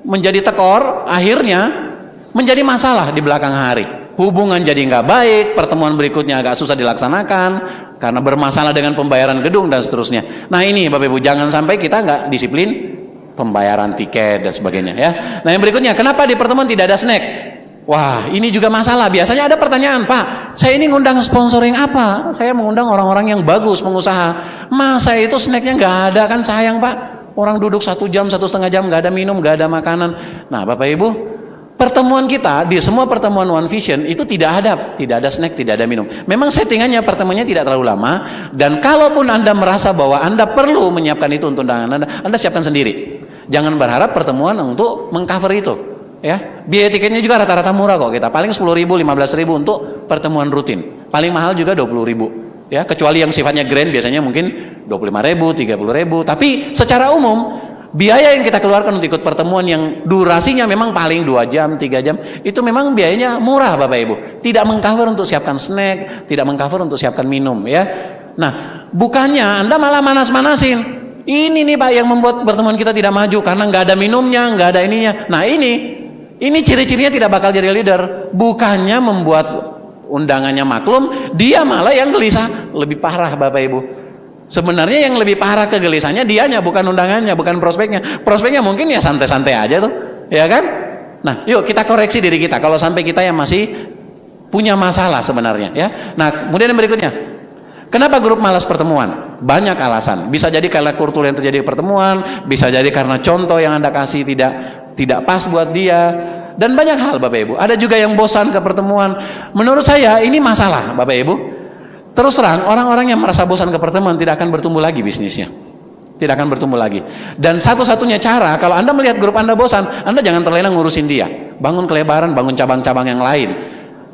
menjadi tekor, akhirnya menjadi masalah di belakang hari. Hubungan jadi nggak baik, pertemuan berikutnya agak susah dilaksanakan karena bermasalah dengan pembayaran gedung dan seterusnya. Nah, ini Bapak Ibu, jangan sampai kita nggak disiplin pembayaran tiket dan sebagainya ya. Nah, yang berikutnya, kenapa di pertemuan tidak ada snack? Wah, ini juga masalah. Biasanya ada pertanyaan, Pak, saya ini ngundang sponsoring apa? Saya mengundang orang-orang yang bagus, pengusaha. Masa itu snacknya nggak ada, kan sayang Pak. Orang duduk 1 jam, 1,5 jam, nggak ada minum, nggak ada makanan. Nah, Bapak Ibu, pertemuan kita di semua pertemuan One Vision itu tidak ada snack, tidak ada minum. Memang settingannya pertemuannya tidak terlalu lama, dan kalaupun Anda merasa bahwa Anda perlu menyiapkan itu untuk undangan Anda siapkan sendiri. Jangan berharap pertemuan untuk mengcover itu. Ya, biaya tiketnya juga rata-rata murah kok kita. Paling 10.000, 15.000 untuk pertemuan rutin. Paling mahal juga 20.000. Ya, kecuali yang sifatnya grand biasanya mungkin 25.000, 30.000. Tapi secara umum biaya yang kita keluarkan untuk ikut pertemuan yang durasinya memang paling 2 jam, 3 jam, itu memang biayanya murah Bapak Ibu. Tidak mengcover untuk siapkan snack, tidak mengcover untuk siapkan minum ya. Nah, bukannya Anda malah manas-manasin. Ini nih Pak yang membuat pertemuan kita tidak maju karena nggak ada minumnya, nggak ada ininya. Nah ini ciri-cirinya tidak bakal jadi leader. Bukannya membuat undangannya maklum, dia malah yang gelisah. Lebih parah Bapak Ibu. Sebenarnya yang lebih parah kegelisahannya dianya, bukan undangannya, bukan prospeknya. Prospeknya mungkin ya santai-santai aja tuh, ya kan? Nah, yuk kita koreksi diri kita kalau sampai kita yang masih punya masalah sebenarnya, ya. Nah, kemudian yang berikutnya, kenapa grup malas pertemuan? Banyak alasan. Bisa jadi karena kultur yang terjadi di pertemuan, bisa jadi karena contoh yang Anda kasih tidak pas buat dia, dan banyak hal Bapak Ibu. Ada juga yang bosan ke pertemuan. Menurut saya ini masalah Bapak Ibu. Terus terang, orang-orang yang merasa bosan ke pertemuan tidak akan bertumbuh lagi bisnisnya. Tidak akan bertumbuh lagi. Dan satu-satunya cara, kalau Anda melihat grup Anda bosan, Anda jangan terlena ngurusin dia. Bangun kelebaran, bangun cabang-cabang yang lain.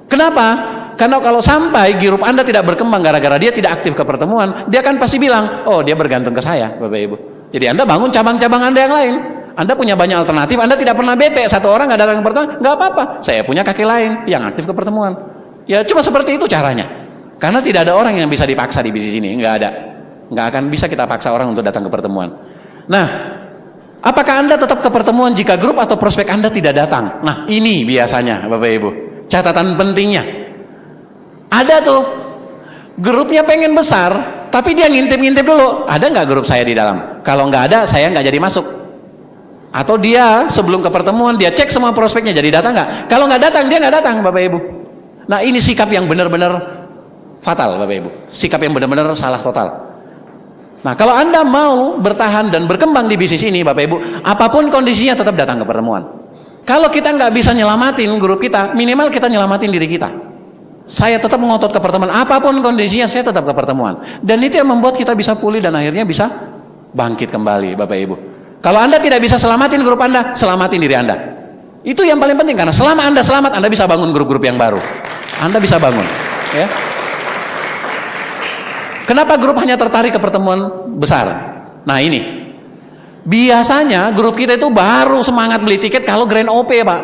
Kenapa? Karena kalau sampai grup Anda tidak berkembang gara-gara dia tidak aktif ke pertemuan, dia akan pasti bilang, oh dia bergantung ke saya Bapak Ibu. Jadi Anda bangun cabang-cabang Anda yang lain. Anda punya banyak alternatif, Anda tidak pernah bete. Satu orang nggak datang ke pertemuan, nggak apa-apa. Saya punya kaki lain yang aktif ke pertemuan. Ya cuma seperti itu caranya. Karena tidak ada orang yang bisa dipaksa di bisnis ini, nggak ada. Nggak akan bisa kita paksa orang untuk datang ke pertemuan. Nah, apakah Anda tetap ke pertemuan jika grup atau prospek Anda tidak datang? Nah, ini biasanya Bapak Ibu, catatan pentingnya. Ada tuh, grupnya pengen besar, tapi dia ngintip-ngintip dulu. Ada nggak grup saya di dalam? Kalau nggak ada, saya nggak jadi masuk. Atau dia sebelum ke pertemuan, dia cek semua prospeknya, jadi datang nggak? Kalau nggak datang, dia nggak datang Bapak Ibu. Nah, ini sikap yang benar-benar fatal Bapak Ibu, sikap yang benar-benar salah total. Nah, kalau Anda mau bertahan dan berkembang di bisnis ini Bapak Ibu, apapun kondisinya tetap datang ke pertemuan. Kalau kita nggak bisa nyelamatin grup kita, minimal kita nyelamatin diri kita. Saya tetap ngotot ke pertemuan, apapun kondisinya saya tetap ke pertemuan. Dan itu yang membuat kita bisa pulih dan akhirnya bisa bangkit kembali Bapak Ibu. Kalau Anda tidak bisa selamatin grup Anda, selamatin diri Anda. Itu yang paling penting, karena selama Anda selamat, Anda bisa bangun grup-grup yang baru. Anda bisa bangun, ya. Kenapa grup hanya tertarik ke pertemuan besar? Nah ini, biasanya grup kita itu baru semangat beli tiket kalau Grand OP Pak,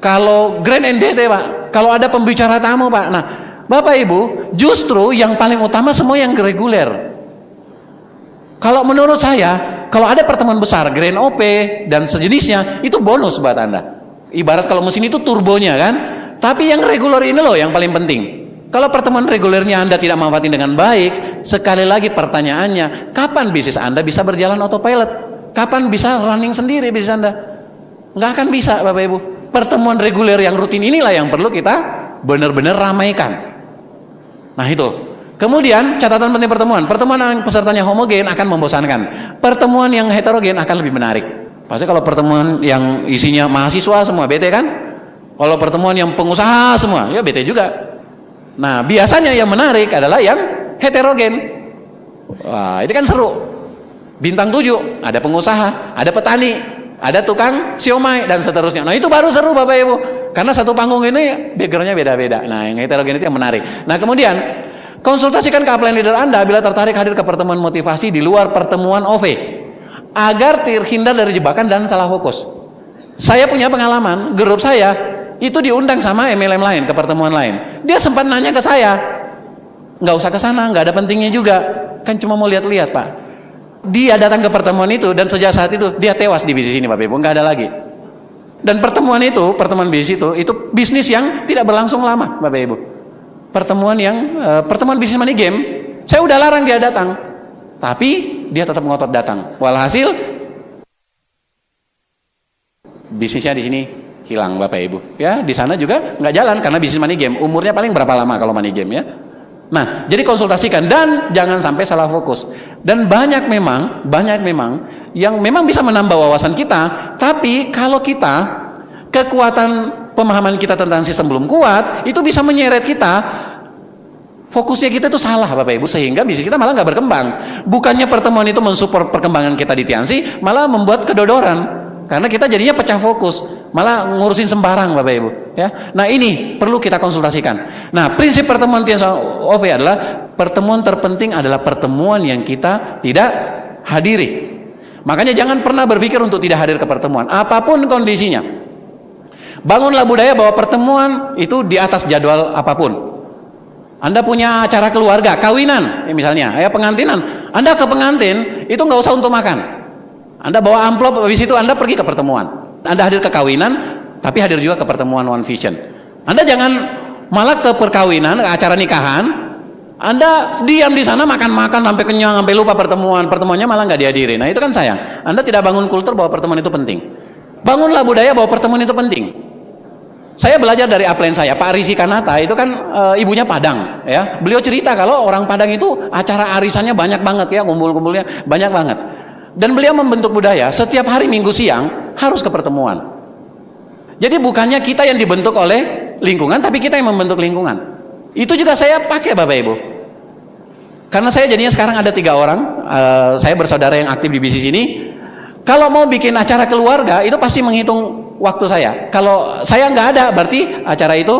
kalau Grand NDT Pak, kalau ada pembicara tamu Pak. Nah Bapak Ibu, justru yang paling utama semua yang reguler. Kalau menurut saya, kalau ada pertemuan besar, Grand OP dan sejenisnya, itu bonus buat Anda. Ibarat kalau mesin itu turbonya kan, tapi yang reguler ini loh yang paling penting. Kalau pertemuan regulernya Anda tidak manfaatin dengan baik, sekali lagi pertanyaannya, kapan bisnis Anda bisa berjalan autopilot? Kapan bisa running sendiri bisnis Anda? Nggak akan bisa Bapak Ibu. Pertemuan reguler yang rutin inilah yang perlu kita benar-benar ramaikan. Nah itu. Kemudian catatan penting pertemuan yang pesertanya homogen akan membosankan. Pertemuan yang heterogen akan lebih menarik. Pasti kalau pertemuan yang isinya mahasiswa semua bete kan? Kalau pertemuan yang pengusaha semua, ya bete juga. Nah, biasanya yang menarik adalah yang heterogen. Wah, ini kan seru. Bintang 7, ada pengusaha, ada petani, ada tukang siomay, dan seterusnya. Nah, itu baru seru Bapak Ibu. Karena satu panggung ini backgroundnya beda-beda. Nah, yang heterogen itu yang menarik. Nah, kemudian, konsultasikan ke upline leader Anda bila tertarik hadir ke pertemuan motivasi di luar pertemuan OV. Agar terhindar dari jebakan dan salah fokus. Saya punya pengalaman, grup saya itu diundang sama MLM lain ke pertemuan lain. Dia sempat nanya ke saya, nggak usah ke sana, nggak ada pentingnya juga, kan cuma mau lihat-lihat Pak. Dia datang ke pertemuan itu dan sejak saat itu dia tewas di bisnis ini Bapak Ibu, nggak ada lagi. Dan pertemuan bisnis itu bisnis yang tidak berlangsung lama Bapak Ibu. Pertemuan bisnis money game, saya udah larang dia datang, tapi dia tetap ngotot datang. Walhasil bisnisnya di sini hilang Bapak Ibu. Ya, di sana juga nggak jalan karena bisnis money game. Umurnya paling berapa lama kalau money game ya? Nah, jadi konsultasikan dan jangan sampai salah fokus. Dan banyak memang yang memang bisa menambah wawasan kita, tapi kalau kita kekuatan pemahaman kita tentang sistem belum kuat, itu bisa menyeret kita. Fokusnya kita itu salah Bapak Ibu, sehingga bisnis kita malah nggak berkembang. Bukannya pertemuan itu mensupport perkembangan kita di Tiansi, malah membuat kedodoran. Karena kita jadinya pecah fokus. malah ngurusin sembarang Bapak Ibu ya. Nah ini perlu kita konsultasikan. Nah prinsip pertemuan Teens of Faith adalah pertemuan terpenting adalah pertemuan yang kita tidak hadiri. Makanya jangan pernah berpikir untuk tidak hadir ke pertemuan apapun kondisinya. Bangunlah budaya bahwa pertemuan itu di atas jadwal apapun. Anda punya acara keluarga, kawinan misalnya, ya pengantinan, Anda ke pengantin itu nggak usah untuk makan. Anda bawa amplop, habis itu Anda pergi ke pertemuan. Anda hadir ke kawinan, tapi hadir juga ke pertemuan One Vision. Anda jangan malah ke perkawinan, ke acara nikahan, Anda diam di sana makan-makan sampai kenyang, sampai lupa pertemuannya malah nggak dihadiri. Nah itu kan sayang. Anda tidak bangun kultur bahwa pertemuan itu penting. Bangunlah budaya bahwa pertemuan itu penting. Saya belajar dari upline saya, Pak Risi Kanata, itu kan ibunya Padang, ya. Beliau cerita kalau orang Padang itu acara arisannya banyak banget ya, kumpul-kumpulnya banyak banget. Dan beliau membentuk budaya, setiap hari Minggu siang harus ke pertemuan. Jadi bukannya kita yang dibentuk oleh lingkungan, tapi kita yang membentuk lingkungan. Itu juga saya pakai Bapak Ibu. Karena saya jadinya sekarang ada 3 orang, saya bersaudara yang aktif di bisnis ini. Kalau mau bikin acara keluarga, itu pasti menghitung waktu saya. Kalau saya nggak ada, berarti acara itu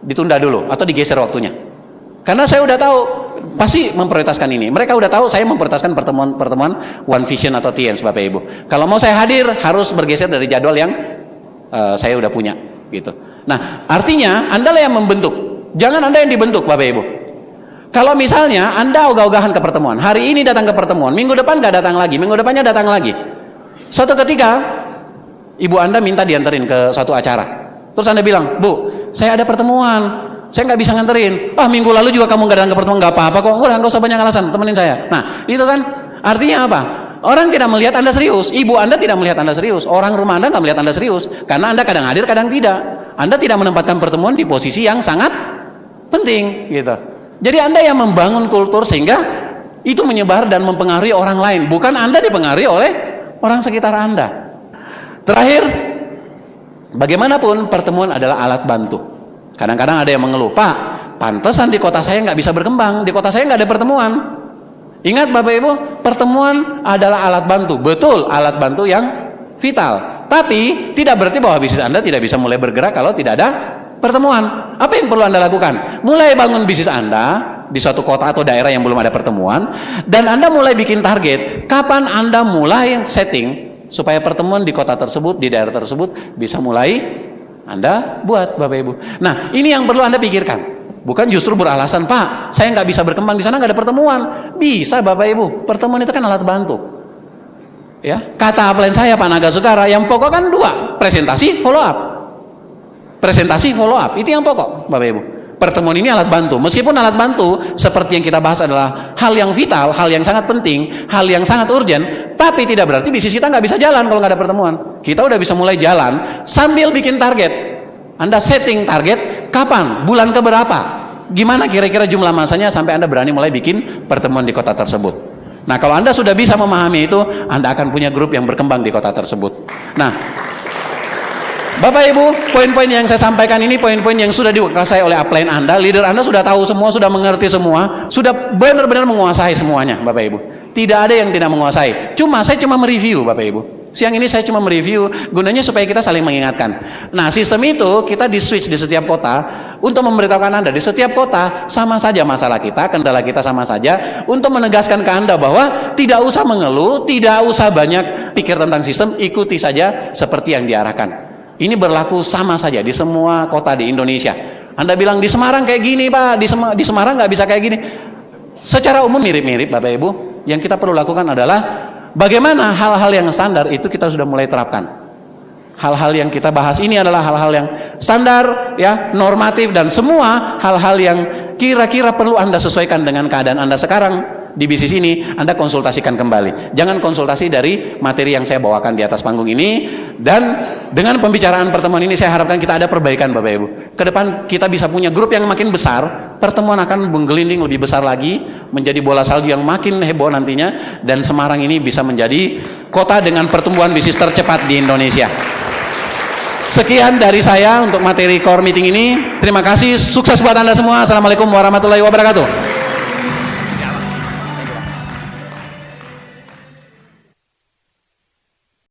ditunda dulu atau digeser waktunya. Karena saya udah tahu pasti memprioritaskan ini. Mereka udah tahu saya memprioritaskan pertemuan One Vision atau Teens Bapak Ibu. Kalau mau saya hadir harus bergeser dari jadwal yang saya udah punya gitu. Nah, artinya Anda lah yang membentuk. Jangan Anda yang dibentuk Bapak Ibu. Kalau misalnya Anda ogah-ogahan ke pertemuan, hari ini datang ke pertemuan, minggu depan nggak datang lagi, minggu depannya datang lagi. Suatu ketika ibu Anda minta dianterin ke suatu acara. Terus Anda bilang, Bu, saya ada pertemuan, saya nggak bisa nganterin. Minggu lalu juga kamu nggak datang ke pertemuan, nggak apa-apa kok. Udah, nggak usah banyak alasan, temenin saya. Nah, itu kan artinya apa? Orang tidak melihat Anda serius. Ibu Anda tidak melihat Anda serius. Orang rumah Anda nggak melihat Anda serius. Karena Anda kadang hadir, kadang tidak. Anda tidak menempatkan pertemuan di posisi yang sangat penting, gitu. Jadi Anda yang membangun kultur sehingga itu menyebar dan mempengaruhi orang lain. Bukan Anda dipengaruhi oleh orang sekitar Anda. Terakhir, bagaimanapun pertemuan adalah alat bantu. Kadang-kadang ada yang mengeluh, Pak, pantesan di kota saya nggak bisa berkembang, di kota saya nggak ada pertemuan. Ingat Bapak Ibu, pertemuan adalah alat bantu. Betul, alat bantu yang vital. Tapi tidak berarti bahwa bisnis Anda tidak bisa mulai bergerak kalau tidak ada pertemuan. Apa yang perlu Anda lakukan? Mulai bangun bisnis Anda di suatu kota atau daerah yang belum ada pertemuan, dan Anda mulai bikin target kapan Anda mulai setting supaya pertemuan di kota tersebut, di daerah tersebut bisa mulai Anda buat Bapak Ibu. Nah ini yang perlu Anda pikirkan, bukan justru beralasan, Pak saya nggak bisa berkembang di sana nggak ada pertemuan. Bisa Bapak Ibu, pertemuan itu kan alat bantu ya. Kata upline saya Pak Naga Sukara, yang pokok kan 2, presentasi follow up. Presentasi follow up itu yang pokok Bapak Ibu. Pertemuan ini alat bantu. Meskipun alat bantu seperti yang kita bahas adalah hal yang vital, hal yang sangat penting, hal yang sangat urgent, tapi tidak berarti bisnis kita nggak bisa jalan kalau nggak ada pertemuan. Kita udah bisa mulai jalan sambil bikin target. Anda setting target kapan, bulan keberapa, gimana kira-kira jumlah masanya sampai Anda berani mulai bikin pertemuan di kota tersebut. Nah kalau Anda sudah bisa memahami itu, Anda akan punya grup yang berkembang di kota tersebut. Nah Bapak Ibu, poin-poin yang saya sampaikan ini poin-poin yang sudah dikuasai oleh upline Anda, leader Anda sudah tahu semua, sudah mengerti semua, sudah benar-benar menguasai semuanya Bapak Ibu. Tidak ada yang tidak menguasai. Saya cuma mereview Bapak Ibu. Siang ini saya cuma mereview, gunanya supaya kita saling mengingatkan. Nah sistem itu kita di switch di setiap kota untuk memberitahukan Anda di setiap kota sama saja masalah kita, kendala kita sama saja, untuk menegaskan ke Anda bahwa tidak usah mengeluh, tidak usah banyak pikir tentang sistem, ikuti saja seperti yang diarahkan. Ini berlaku sama saja di semua kota di Indonesia. Anda bilang di Semarang kayak gini Pak, di Semarang nggak bisa kayak gini. Secara umum mirip-mirip Bapak Ibu. Yang kita perlu lakukan adalah bagaimana hal-hal yang standar itu kita sudah mulai terapkan. Hal-hal yang kita bahas ini adalah hal-hal yang standar, ya, normatif, dan semua hal-hal yang kira-kira perlu Anda sesuaikan dengan keadaan Anda sekarang di bisnis ini. Anda konsultasikan kembali. Jangan konsultasi dari materi yang saya bawakan di atas panggung ini. Dan dengan pembicaraan pertemuan ini saya harapkan kita ada perbaikan Bapak Ibu. Ke depan kita bisa punya grup yang makin besar. Pertemuan akan menggelinding lebih besar lagi, menjadi bola salju yang makin heboh nantinya, dan Semarang ini bisa menjadi kota dengan pertumbuhan bisnis tercepat di Indonesia. Sekian dari saya untuk materi core meeting ini. Terima kasih, sukses buat Anda semua. Assalamualaikum warahmatullahi wabarakatuh.